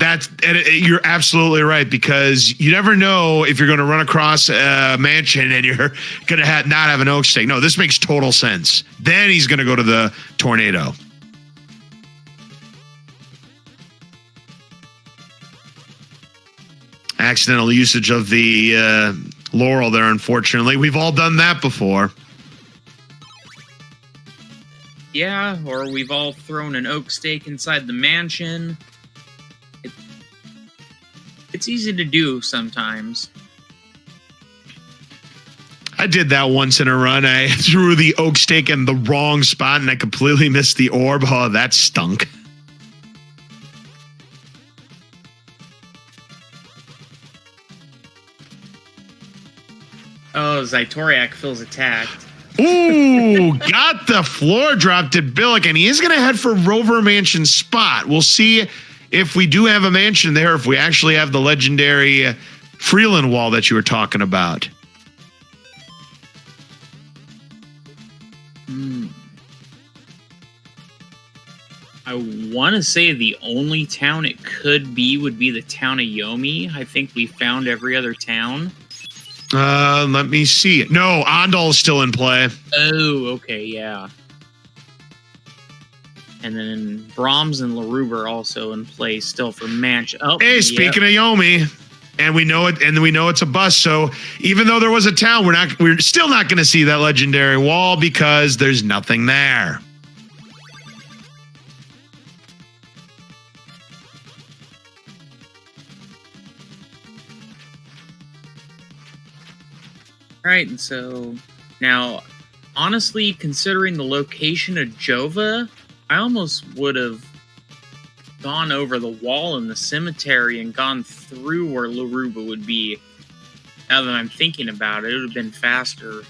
you're absolutely right, because you never know if you're going to run across a mansion and you're going to not have an oak steak. No, this makes total sense. Then he's going to go to the tornado. Accidental usage of the laurel there, unfortunately. We've all done that before. Yeah, or we've all thrown an oak stake inside the mansion. It's easy to do sometimes. I did that once in a run. I threw the oak stake in the wrong spot and I completely missed the orb. Oh, that stunk. Oh, Zytoriak feels attacked. Ooh, got the floor drop to Billick, and he is going to head for Rover Mansion spot. We'll see if we do have a mansion there, if we actually have the legendary Freeland wall that you were talking about. I want to say the only town it could be would be the town of Yomi. I think we found every other town. Let me see. No, Ondal is still in play. Oh, okay, yeah. And then Brahms and Laruba are also in play still for mansion. Oh, hey, speaking of Yomi, and we know it, and we know it's a bust. So even though there was a town, we're still not going to see that legendary wall because there's nothing there. Right, and so now, honestly, considering the location of Jova, I almost would have gone over the wall in the cemetery and gone through where Laruba would be. Now that I'm thinking about it, it would have been faster.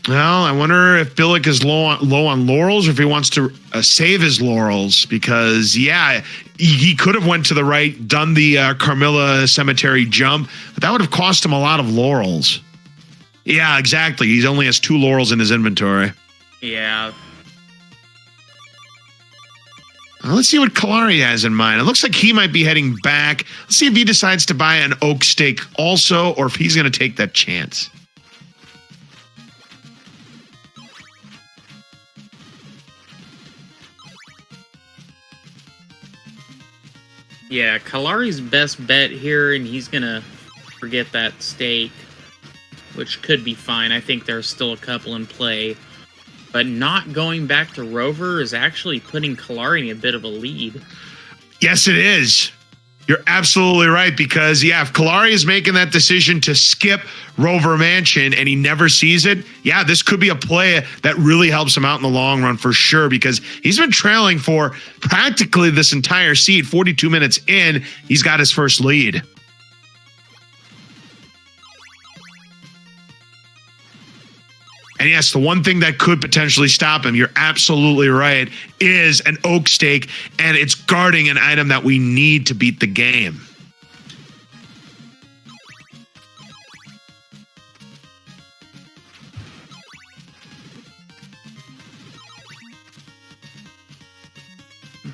Well, I wonder if Billick is low on laurels, or if he wants to save his laurels, because yeah, he could have went to the right, done the Carmilla Cemetery jump, but that would have cost him a lot of laurels. Yeah, exactly. He only has 2 laurels in his inventory. Yeah. Let's see what Kaelari has in mind. It looks like he might be heading back. Let's see if he decides to buy an oak stake also, or if he's going to take that chance. Yeah, Kaelari's best bet here, and he's going to forget that stake, which could be fine. I think there's still a couple in play. But not going back to Rover is actually putting Kaelari in a bit of a lead. Yes, it is. You're absolutely right, because, yeah, if Kaelari is making that decision to skip Rover Mansion and he never sees it, yeah, this could be a play that really helps him out in the long run for sure, because he's been trailing for practically this entire seed. 42 minutes in, he's got his first lead. And yes, the one thing that could potentially stop him, you're absolutely right, is an oak stake, and it's guarding an item that we need to beat the game.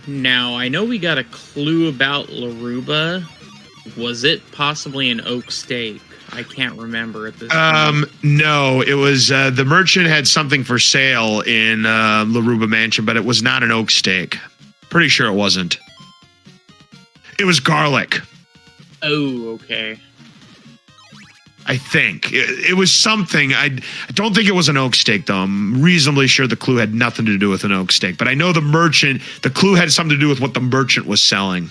Now, I know we got a clue about Laruba. Was it possibly an oak stake? I can't remember at this point. No, it was the merchant had something for sale in Laruba Mansion, but it was not an oak stake. Pretty sure it wasn't. It was garlic. Oh, okay. I think it was something. I don't think it was an oak stake, though. I'm reasonably sure the clue had nothing to do with an oak stake, but I know the clue had something to do with what the merchant was selling.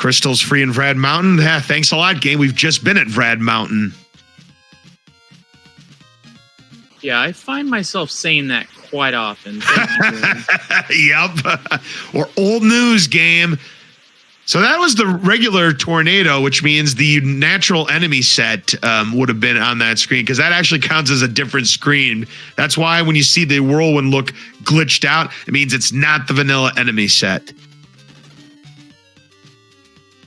Crystal's free in Vrad Mountain. Yeah, thanks a lot, game. We've just been at Vrad Mountain. Yeah, I find myself saying that quite often. Thank you, Yep. Or old news, game. So that was the regular tornado, which means the natural enemy set would have been on that screen, because that actually counts as a different screen. That's why when you see the whirlwind look glitched out, it means it's not the vanilla enemy set.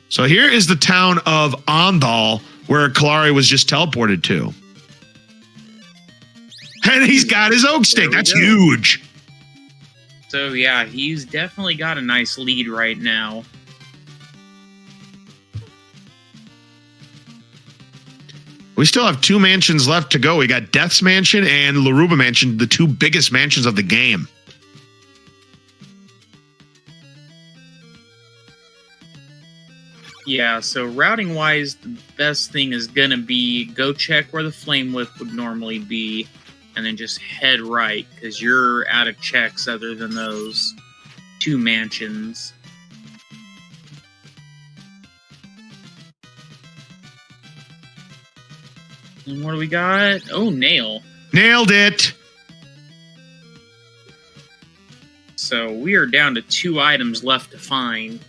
So here is the town of Ondal, where Kaelari was just teleported to. And he's got his oak stake. That's huge. So yeah, he's definitely got a nice lead right now. We still have 2 mansions left to go. We got Death's Mansion and Laruba Mansion, the 2 biggest mansions of the game. Yeah, so routing wise, the best thing is gonna be go check where the Flame Whip would normally be, and then just head right, because you're out of checks other than those 2 mansions. And what do we got? Oh, nail. Nailed it. So we are down to 2 items left to find.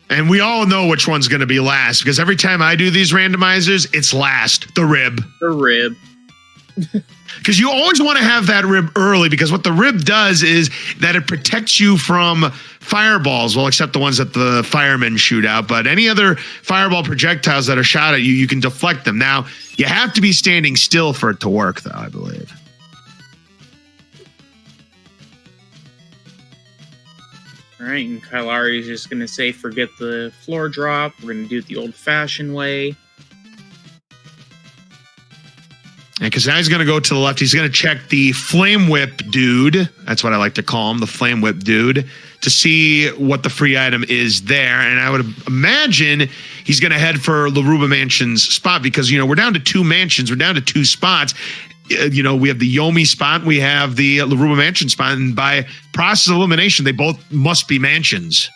And we all know which one's going to be last, because every time I do these randomizers, it's last. The rib. The rib. Because you always want to have that rib early, because what the rib does is that it protects you from fireballs, well, except the ones that the firemen shoot out. But any other fireball projectiles that are shot at you, you can deflect them. Now, you have to be standing still for it to work, though, I believe. All right, and Kaelari is just going to say, forget the floor drop. We're going to do it the old-fashioned way. And because now he's going to go to the left. He's going to check the Flame Whip dude. That's what I like to call him, the Flame Whip dude, to see what the free item is there. And I would imagine he's going to head for Laruba Mansion's spot, because, you know, we're down to 2 mansions. We're down to 2 spots. You know, we have the Yomi spot. We have the Laruba Mansion spot. And by process of elimination, they both must be mansions.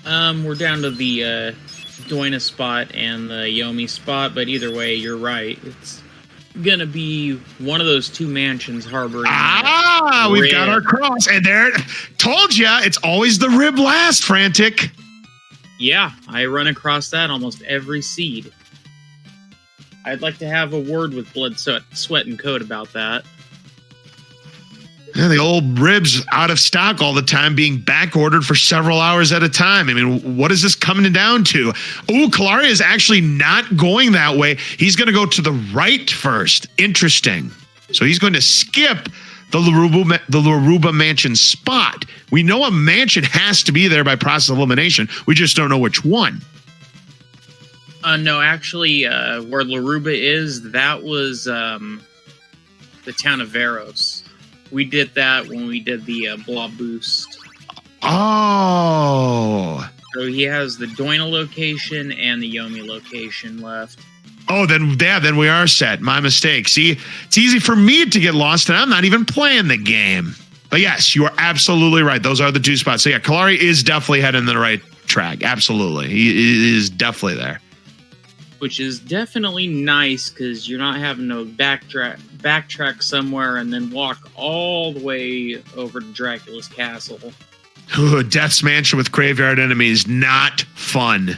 We're down to the Doina spot and the Yomi spot, but either way, you're right. It's gonna be one of those 2 mansions harboring. We've got our cross, and there, told ya, it's always the rib last, Frantic. Yeah, I run across that almost every seed. I'd like to have a word with Blood, Sweat, and Code about that. Yeah, the old ribs out of stock all the time, being back ordered for several hours at a time. I mean, what is this coming down to? Oh, Kaelari is actually not going that way. He's going to go to the right first. Interesting. So he's going to skip the Laruba Mansion spot. We know a mansion has to be there by process of elimination. We just don't know which one. No, actually, where Laruba is, that was the town of Veros. We did that when we did the Blob Boost. Oh. So he has the Doina location and the Yomi location left. Oh, then we are set. My mistake. See, it's easy for me to get lost, and I'm not even playing the game. But yes, you are absolutely right. Those are the 2 spots. So yeah, Kaelari is definitely heading the right track. Absolutely. He is definitely there. Which is definitely nice, because you're not having to backtrack somewhere and then walk all the way over to Dracula's castle. Ooh, Death's Mansion with graveyard enemies. Not fun.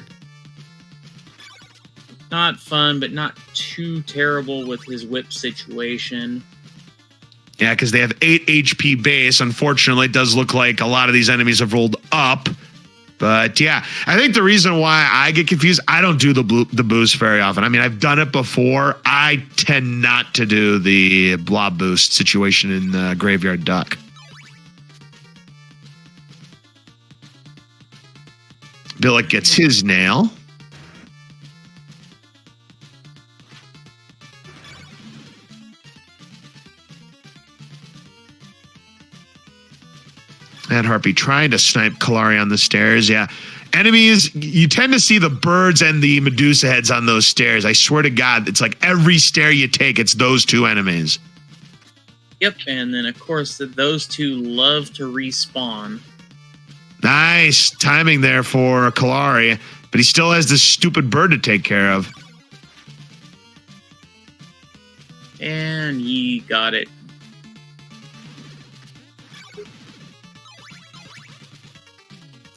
Not fun, but not too terrible with his whip situation. Yeah, because they have 8 HP base. Unfortunately, it does look like a lot of these enemies have rolled up. But yeah, I think the reason why I get confused, I don't do the boost very often. I mean, I've done it before. I tend not to do the blob boost situation in Graveyard Duck. Billick gets his nail. And Harpy trying to snipe Kaelari on the stairs. Yeah. Enemies, you tend to see the birds and the Medusa heads on those stairs. I swear to God, it's like every stair you take, it's those 2 enemies. Yep, and then of course those 2 love to respawn. Nice timing there for Kaelari, but he still has this stupid bird to take care of. And he got it.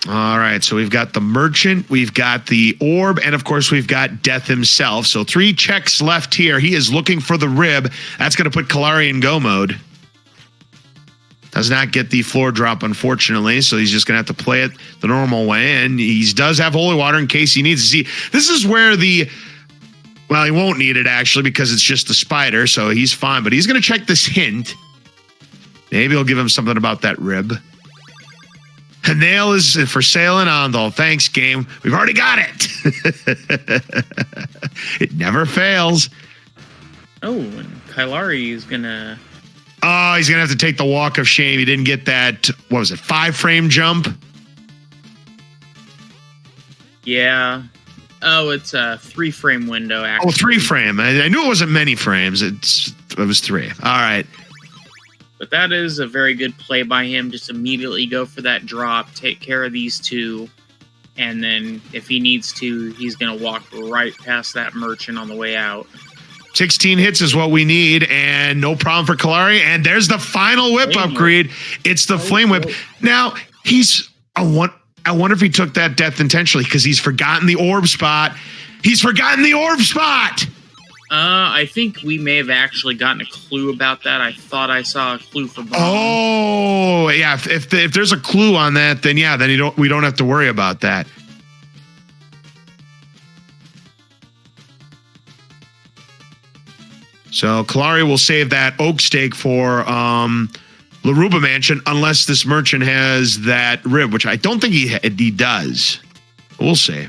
All right, so we've got the merchant, we've got the orb, and of course we've got Death himself. So 3 checks left here. He is looking for the rib. That's going to put Kaelari in go mode. Does not get the floor drop, unfortunately, so he's just going to have to play it the normal way, and he does have holy water in case he needs to see. This is where well, he won't need it, actually, because it's just the spider, so he's fine, but he's going to check this hint. Maybe he'll give him something about that rib. A nail is for sale in Ondal. Thanks, game. We've already got it. It never fails. Oh, and Kaelari is going to... Oh, he's going to have to take the walk of shame. He didn't get that, what was it, 5-frame jump? Yeah. Oh, it's a 3-frame window, actually. Oh, 3-frame. I knew it wasn't many frames. It was 3. All right. But that is a very good play by him. Just immediately go for that drop, take care of these 2, and then if he needs to, he's going to walk right past that merchant on the way out. 16 hits is what we need, and no problem for Kaelari. And there's the final whip upgrade. It's the Flame Whip. Now, I wonder if he took that death intentionally because he's forgotten the orb spot. He's forgotten the orb spot! I think we may have actually gotten a clue about that. I thought I saw a clue for Bob. Oh, yeah. If there's a clue on that, then yeah, then we don't have to worry about that. So Kaelari will save that oak stake for Laruba Mansion unless this merchant has that rib, which I don't think he does. We'll see.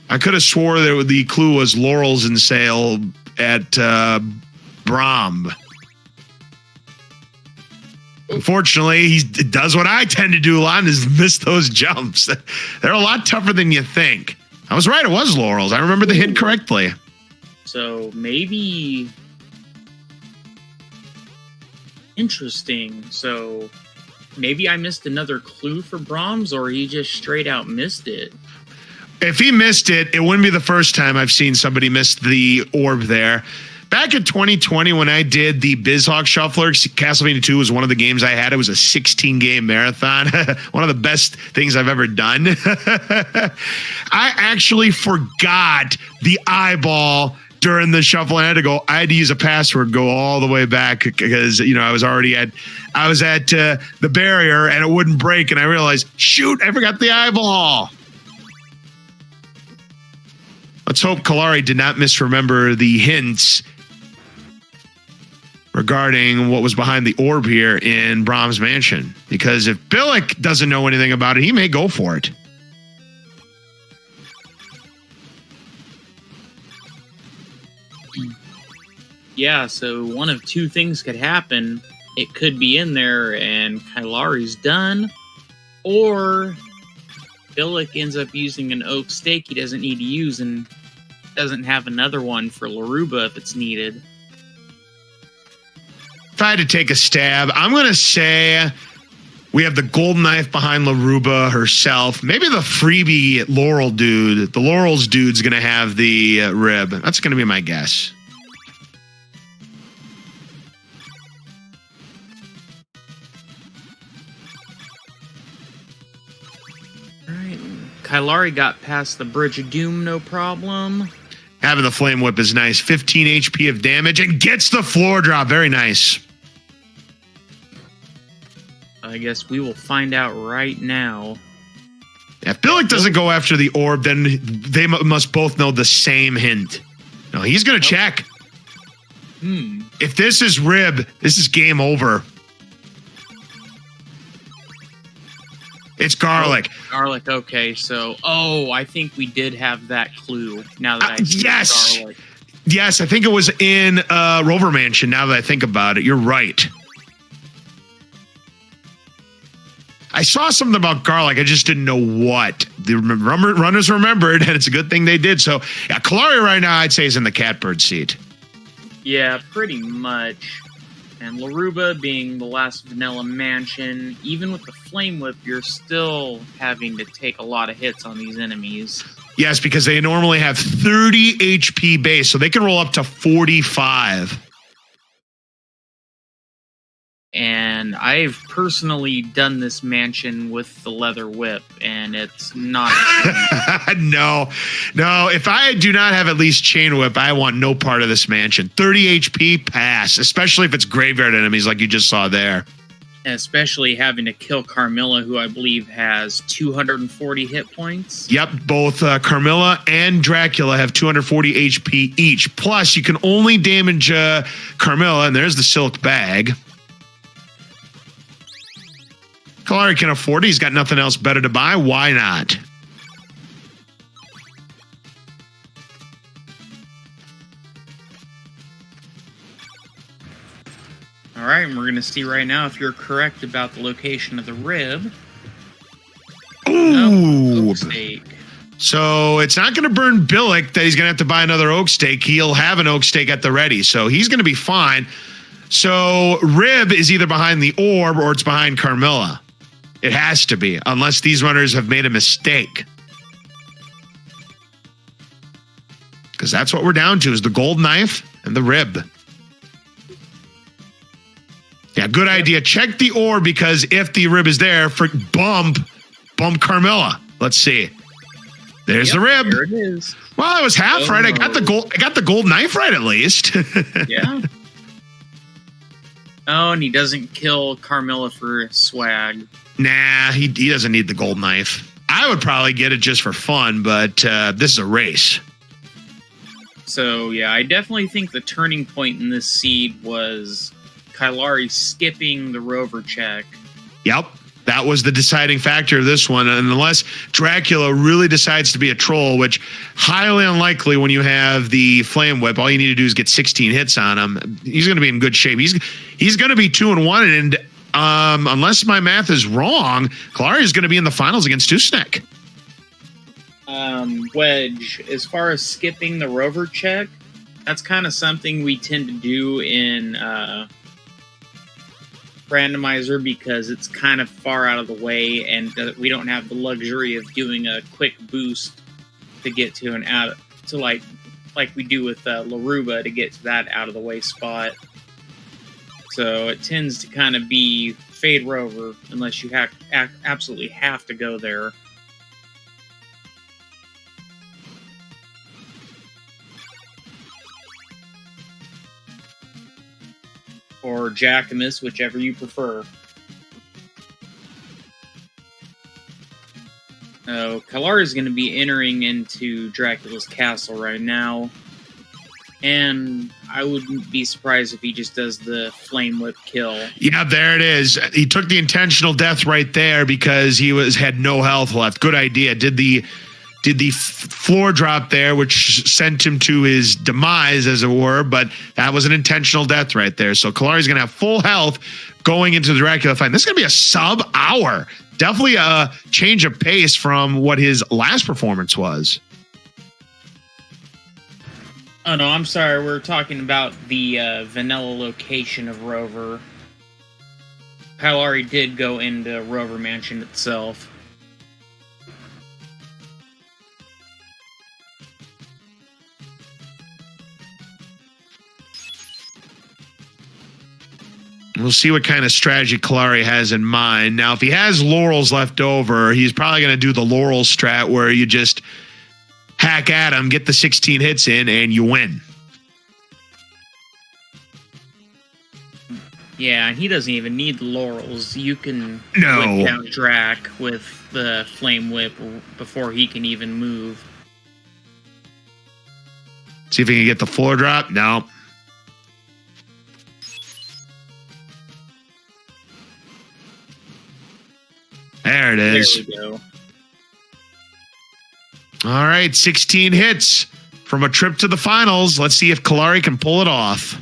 I could have swore that the clue was laurels in sale at Brahm. Unfortunately, he does what I tend to do a lot, is miss those jumps. They're a lot tougher than you think. I was right, it was laurels. I remember the hint correctly. So maybe... Interesting. So maybe I missed another clue for Brahms, or he just straight out missed it. If he missed it, it wouldn't be the first time I've seen somebody miss the orb there. Back in 2020, when I did the BizHawk Shuffler, Castlevania 2 was one of the games I had. It was a 16-game marathon. One of the best things I've ever done. I actually forgot the eyeball during the shuffle. I had to use a password, go all the way back because, I was at the barrier and it wouldn't break. And I realized, shoot, I forgot the eyeball. Let's hope Kaelari did not misremember the hints regarding what was behind the orb here in Brahms Mansion. Because if Billick doesn't know anything about it, he may go for it. Yeah, so one of 2 things could happen. It could be in there and Kaelari's done, or Billick ends up using an oak stake he doesn't need to use and doesn't have another one for Laruba if it's needed. If I had to take a stab, I'm going to say we have the golden knife behind Laruba herself. Maybe the freebie Laurel dude, the Laurels dude's going to have the rib. That's going to be my guess. Kaelari got past the Bridge of Doom, no problem. Having the Flame Whip is nice. 15 HP of damage and gets the floor drop. Very nice. I guess we will find out right now. If Billick doesn't go after the orb, then they must both know the same hint. No, he's going to check. If this is rib, this is game over. It's garlic. Oh, garlic, okay. So, I think we did have that clue now that I see garlic. Yes, I think it was in Rover Mansion, now that I think about it. You're right. I saw something about garlic. I just didn't know what. The runners remembered, and it's a good thing they did. So, yeah, Kaelari right now, I'd say, is in the catbird seat. Yeah, pretty much. And Laruba being the last vanilla mansion, even with the Flame Whip, you're still having to take a lot of hits on these enemies. Yes, because they normally have 30 HP base, so they can roll up to 45. And I've personally done this mansion with the Leather Whip, and it's not. No. If I do not have at least Chain Whip, I want no part of this mansion. 30 HP, pass, especially if it's graveyard enemies like you just saw there. Especially having to kill Carmilla, who I believe has 240 hit points. Yep, both Carmilla and Dracula have 240 HP each. Plus, you can only damage Carmilla, and there's the Silk Bag. Kaelari can afford it. He's got nothing else better to buy. Why not? All right, and we're going to see right now if you're correct about the location of the rib. Ooh. Oak Stake. So it's not going to burn Billick that he's going to have to buy another Oak Stake. He'll have an Oak Stake at the ready, so he's going to be fine. So Rib is either behind the orb or it's behind Carmilla. It has to be, unless these runners have made a mistake. Because that's what we're down to, is the gold knife and the rib. Yeah, good idea. Check the orb, because if the rib is there, bump Carmilla. Let's see. There's the rib. There it is. Well, I was half right. I got the gold knife right at least. Yeah. Oh, and he doesn't kill Carmilla for swag. Nah, he doesn't need the gold knife. I would probably get it just for fun, but this is a race. So, yeah, I definitely think the turning point in this seed was Kaelari skipping the rover check. Yep, that was the deciding factor of this one. And unless Dracula really decides to be a troll, which highly unlikely when you have the Flame Whip, all you need to do is get 16 hits on him. He's going to be in good shape. He's going to be 2-1, and unless my math is wrong, Kaelari is going to be in the finals against Tusnek. Wedge, as far as skipping the rover check, that's kind of something we tend to do in Randomizer, because it's kind of far out of the way, and we don't have the luxury of doing a quick boost to get to an out to like we do with Laruba to get to that out of the way spot. So it tends to kind of be fade rover unless you absolutely have to go there. Or Jackamus, whichever you prefer. Kaelari is going to be entering into Dracula's castle right now. And I wouldn't be surprised if he just does the Flame Whip kill. Yeah, there it is. He took the intentional death right there because he had no health left. Good idea. Did the floor drop there, which sent him to his demise, as it were, but that was an intentional death right there. So Kaelari's going to have full health going into the Dracula fight. This is going to be a sub-hour. Definitely a change of pace from what his last performance was. Oh, no, I'm sorry. We're talking about the vanilla location of Rover. Kaelari did go into Rover Mansion itself. We'll see what kind of strategy Kaelari has in mind. Now, if he has laurels left over, he's probably going to do the laurel strat where you just hack at him, get the 16 hits in, and you win. Yeah, he doesn't even need the laurels. You can whip down Drac with the Flame Whip before he can even move. See if he can get the floor drop. No. There it is. There we go. All right, 16 hits from a trip to the finals. Let's see if Kaelari can pull it off.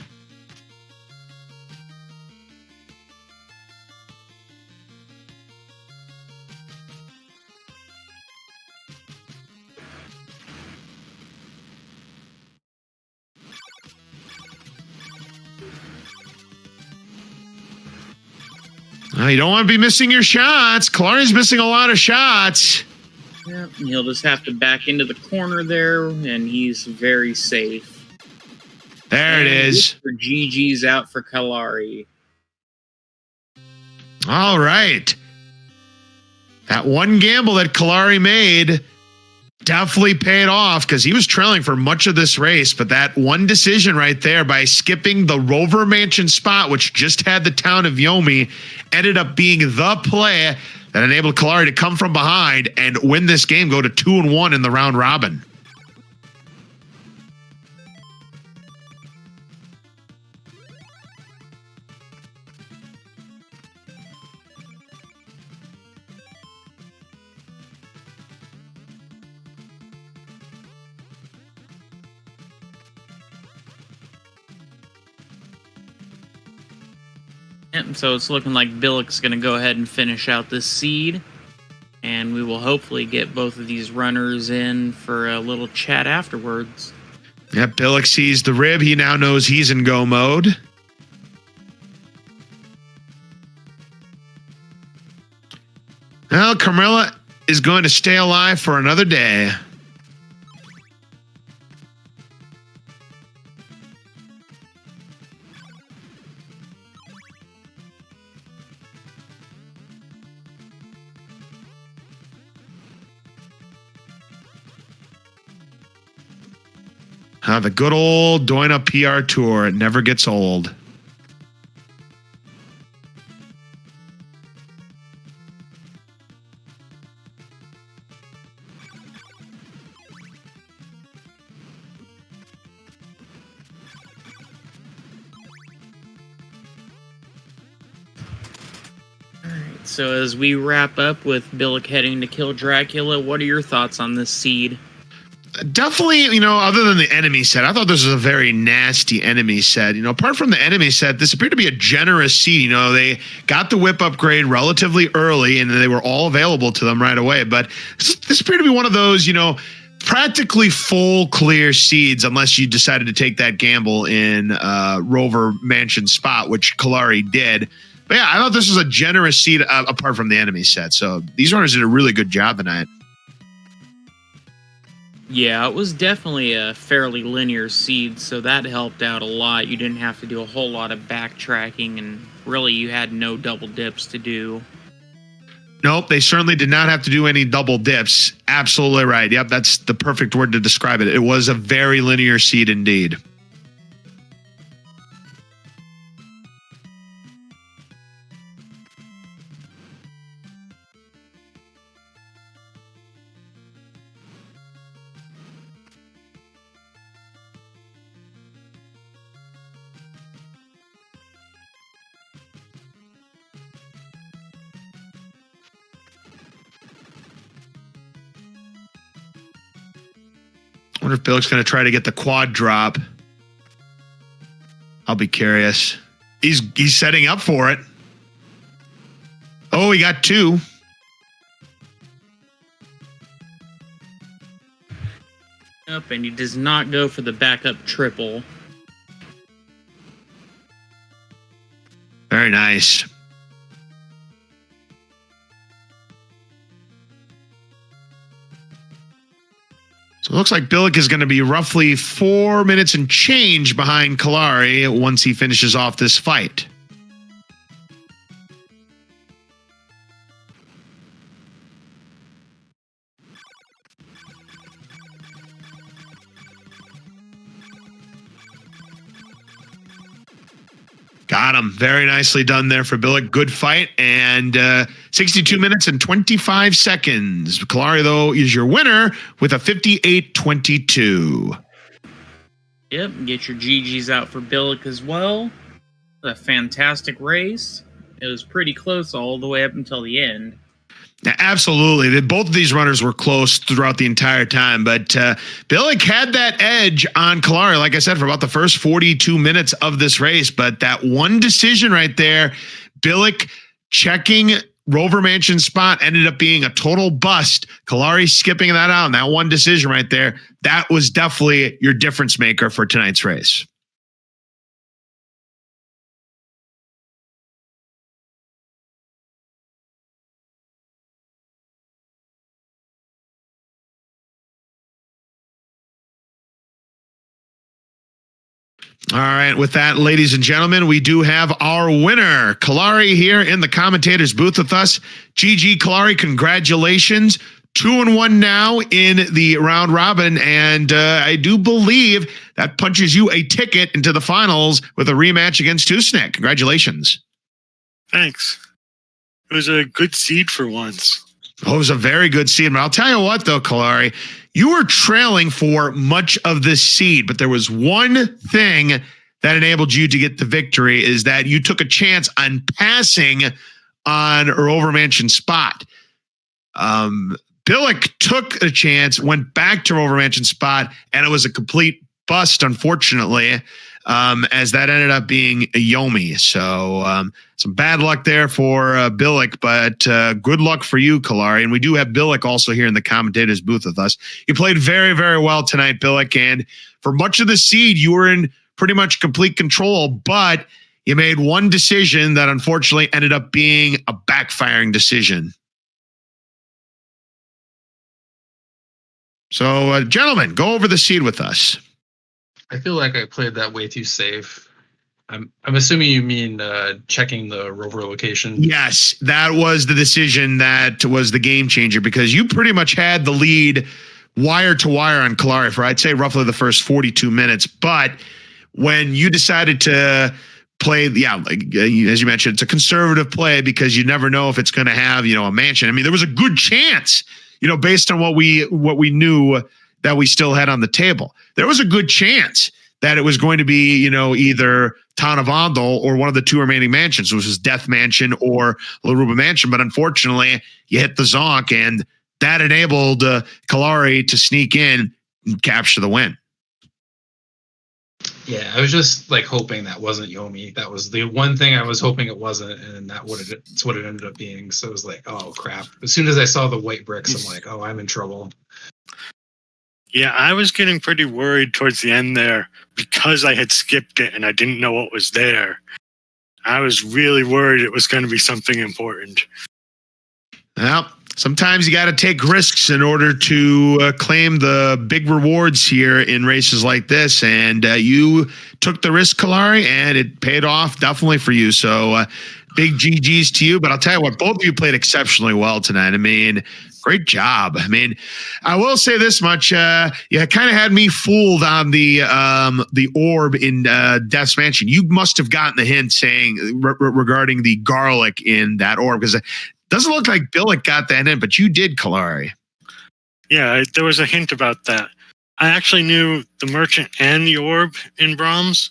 You don't want to be missing your shots. Kaelari's missing a lot of shots. Yep, he'll just have to back into the corner there, and he's very safe. There it is. For GG's out for Kaelari. All right. That one gamble that Kaelari made definitely paid off because he was trailing for much of this race, but that one decision right there by skipping the Rover Mansion spot, which just had the town of Yomi, ended up being the play that enabled Kaelari to come from behind and win this game, go to 2-1 in the round robin. So it's looking like Billick's going to go ahead and finish out this seed. And we will hopefully get both of these runners in for a little chat afterwards. Yep, Billick sees the rib. He now knows he's in go mode. Well, Carmilla is going to stay alive for another day. The good old Doina PR tour. It never gets old. Alright, so as we wrap up with Billick heading to kill Dracula, what are your thoughts on this seed? Definitely, other than the enemy set, I thought this was a very nasty enemy set. Apart from the enemy set, this appeared to be a generous seed. They got the whip upgrade relatively early, and they were all available to them right away. But this appeared to be one of those, practically full clear seeds, unless you decided to take that gamble in Rover Mansion spot, which Kaelari did. But yeah, I thought this was a generous seed apart from the enemy set. So these runners did a really good job tonight. Yeah, it was definitely a fairly linear seed, so that helped out a lot. You didn't have to do a whole lot of backtracking, and really you had no double dips to do. Nope, they certainly did not have to do any double dips. Absolutely right. Yep, that's the perfect word to describe it. It was a very linear seed indeed. I wonder if Billick's going to try to get the quad drop. I'll be curious. He's setting up for it. Oh, he got two. Up, and he does not go for the backup triple. Very nice. So it looks like Billick is going to be roughly 4 minutes and change behind Kaelari once he finishes off this fight. Got him. Very nicely done there for Billick. Good fight. And 62 minutes and 25 seconds. Kaelari, though, is your winner with a 58-22. Yep, get your GGs out for Billick as well. A fantastic race. It was pretty close all the way up until the end. Absolutely. Both of these runners were close throughout the entire time, but Billick had that edge on Kaelari, like I said, for about the first 42 minutes of this race. But that one decision right there, Billick checking Rover Mansion spot, ended up being a total bust. Kaelari skipping that out, and that one decision right there, that was definitely your difference maker for tonight's race. All right, with that, ladies and gentlemen, we do have our winner, Kaelari, here in the commentators booth with us. GG, Kaelari, congratulations. 2-1 now in the round robin, and I do believe that punches you a ticket into the finals with a rematch against Tusnik. Congratulations. Thanks. It was a good seed for once. Oh, it was a very good seed. But I'll tell you what, though, Kaelari, you were trailing for much of this seed, but there was one thing that enabled you to get the victory, is that you took a chance on passing on Overmansion's spot. Billick took a chance, went back to Overmansion's spot, and it was a complete bust, unfortunately, as that ended up being a Yomi. So some bad luck there for Billick, but good luck for you, Kaelari. And we do have Billick also here in the commentators booth with us. You played very, very well tonight, Billick, and for much of the seed, you were in pretty much complete control, but you made one decision that unfortunately ended up being a backfiring decision. So, gentlemen, go over the seed with us. I feel like I played that way too safe. I'm assuming you mean checking the rover location. Yes, that was the decision that was the game changer, because you pretty much had the lead wire to wire on Kaelari for, I'd say, roughly the first 42 minutes. But when you decided to play, like, as you mentioned, it's a conservative play because you never know if it's going to have, a mansion. I mean, there was a good chance, based on what we knew that we still had on the table. There was a good chance that it was going to be, either Town of Ondel or one of the two remaining mansions, which was Death Mansion or Laruba Mansion. But unfortunately, you hit the zonk, and that enabled Kaelari to sneak in and capture the win. Yeah, I was just hoping that wasn't Yomi. That was the one thing I was hoping it wasn't, and it's what it ended up being. So it was like, oh crap. As soon as I saw the white bricks, I'm like, oh, I'm in trouble. Yeah, I was getting pretty worried towards the end there because I had skipped it and I didn't know what was there. I was really worried it was going to be something important. Well, sometimes you got to take risks in order to claim the big rewards here in races like this. And you took the risk, Kaelari, and it paid off definitely for you. So big GGs to you. But I'll tell you what, both of you played exceptionally well tonight. I mean, great job. I mean, I will say this much. You kind of had me fooled on the orb in Death's Mansion. You must have gotten the hint saying regarding the garlic in that orb, because doesn't look like Billick got that in, but you did, Kaelari. Yeah, there was a hint about that. I actually knew the merchant and the orb in Brahms,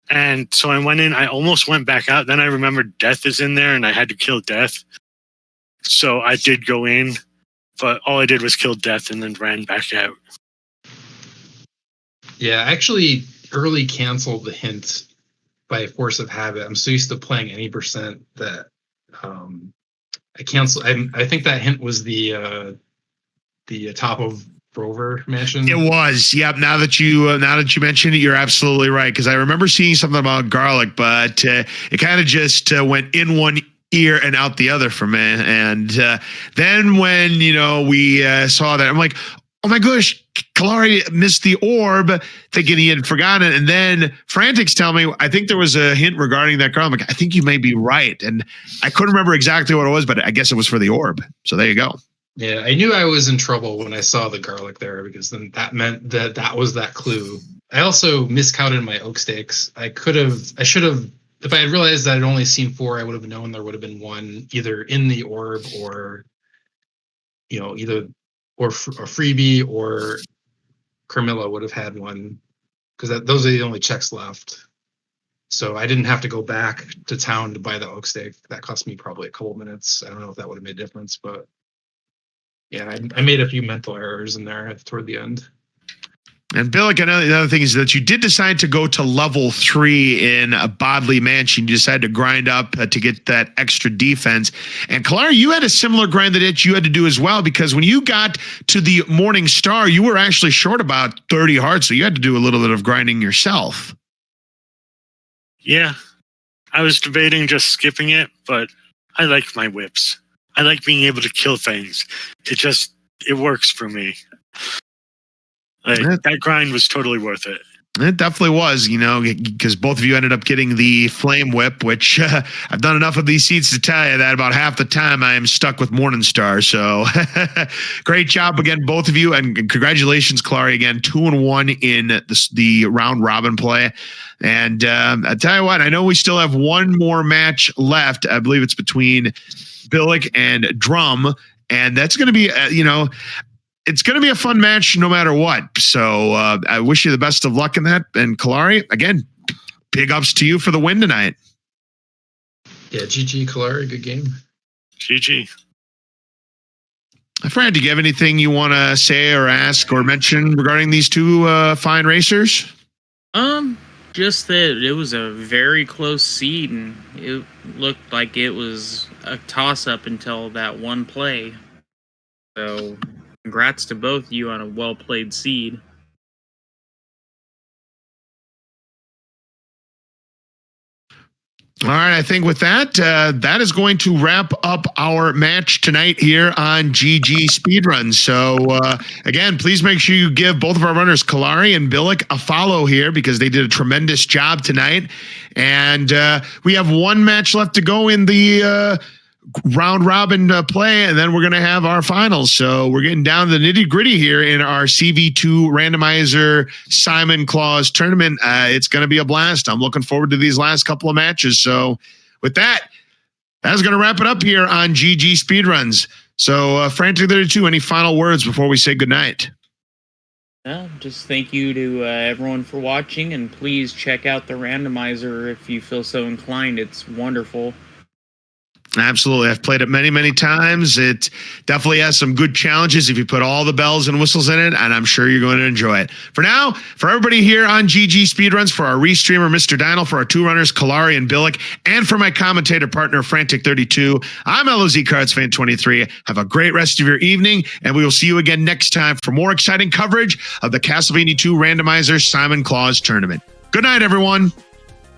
and so I went in. I almost went back out. Then I remembered Death is in there, and I had to kill Death. So I did go in, but all I did was kill Death and then ran back out. Yeah, I actually early canceled the hint by force of habit. I'm so used to playing any percent that I canceled. I think that hint was the top of Rover Mansion. It was. Yep. Now that you mentioned it, you're absolutely right. Because I remember seeing something about garlic, but it kind of just went in one ear and out the other for me. And then when we saw that, I'm like, oh my gosh, Kaelari missed the orb, thinking he had forgotten it. And then Frantics tell me, I think there was a hint regarding that girl. I'm like, I think you may be right. And I couldn't remember exactly what it was, but I guess it was for the orb. So there you go. Yeah, I knew I was in trouble when I saw the garlic there, because then that meant that was that clue. I also miscounted my oak stakes. I should have, if I had realized that I'd only seen 4, I would have known there would have been one either in the orb or, or Freebie or Carmilla would have had one, because those are the only checks left. So I didn't have to go back to town to buy the oak stake. That cost me probably a couple minutes. I don't know if that would have made a difference, but yeah, I made a few mental errors in there toward the end. And Billick, another thing is that you did decide to go to level 3 in a Bodley Mansion. You decided to grind up to get that extra defense. And Kaelari, you had a similar grind that you had to do as well, because when you got to the Morning Star, you were actually short about 30 hearts, so you had to do a little bit of grinding yourself. Yeah, I was debating just skipping it, but I like my whips. I like being able to kill things. It works for me. That grind was totally worth it. It definitely was, because both of you ended up getting the flame whip, which I've done enough of these seats to tell you that about half the time I am stuck with Morningstar. So great job again, both of you, and congratulations, Kaelari, again, 2-1 in the round robin play. And I tell you what, I know we still have one more match left. I believe it's between Billick and Drum, and that's going to be, it's going to be a fun match no matter what. So I wish you the best of luck in that. And Kaelari, again, big ups to you for the win tonight. Yeah, GG, Kaelari, good game. GG. Fran, do you have anything you want to say or ask or mention regarding these two fine racers? Just that it was a very close seed, and it looked like it was a toss-up until that one play. So, congrats to both of you on a well-played seed. All right, I think with that, that is going to wrap up our match tonight here on GG Speedrun. So, again, please make sure you give both of our runners, Kaelari and Billick, a follow here because they did a tremendous job tonight. And we have one match left to go in the round robin play, and then we're going to have our finals. So we're getting down to the nitty gritty here in our CV2 randomizer Simon Claus tournament. It's going to be a blast. I'm looking forward to these last couple of matches. So with that, that's going to wrap it up here on GG Speedruns. So Frantic 32, any final words before we say goodnight? Just thank you to everyone for watching, and please check out the randomizer if you feel so inclined. It's wonderful. Absolutely. I've played it many, many times. It definitely has some good challenges if you put all the bells and whistles in it, and I'm sure you're going to enjoy it. For now, for everybody here on GG Speedruns, for our restreamer, Mr. Dynal, for our two runners, Kaelari and Billick, and for my commentator partner, Frantic32, I'm LOZ Cards Fan 23. Have a great rest of your evening, and we will see you again next time for more exciting coverage of the Castlevania 2 Randomizer Simon Claus Tournament. Good night, everyone.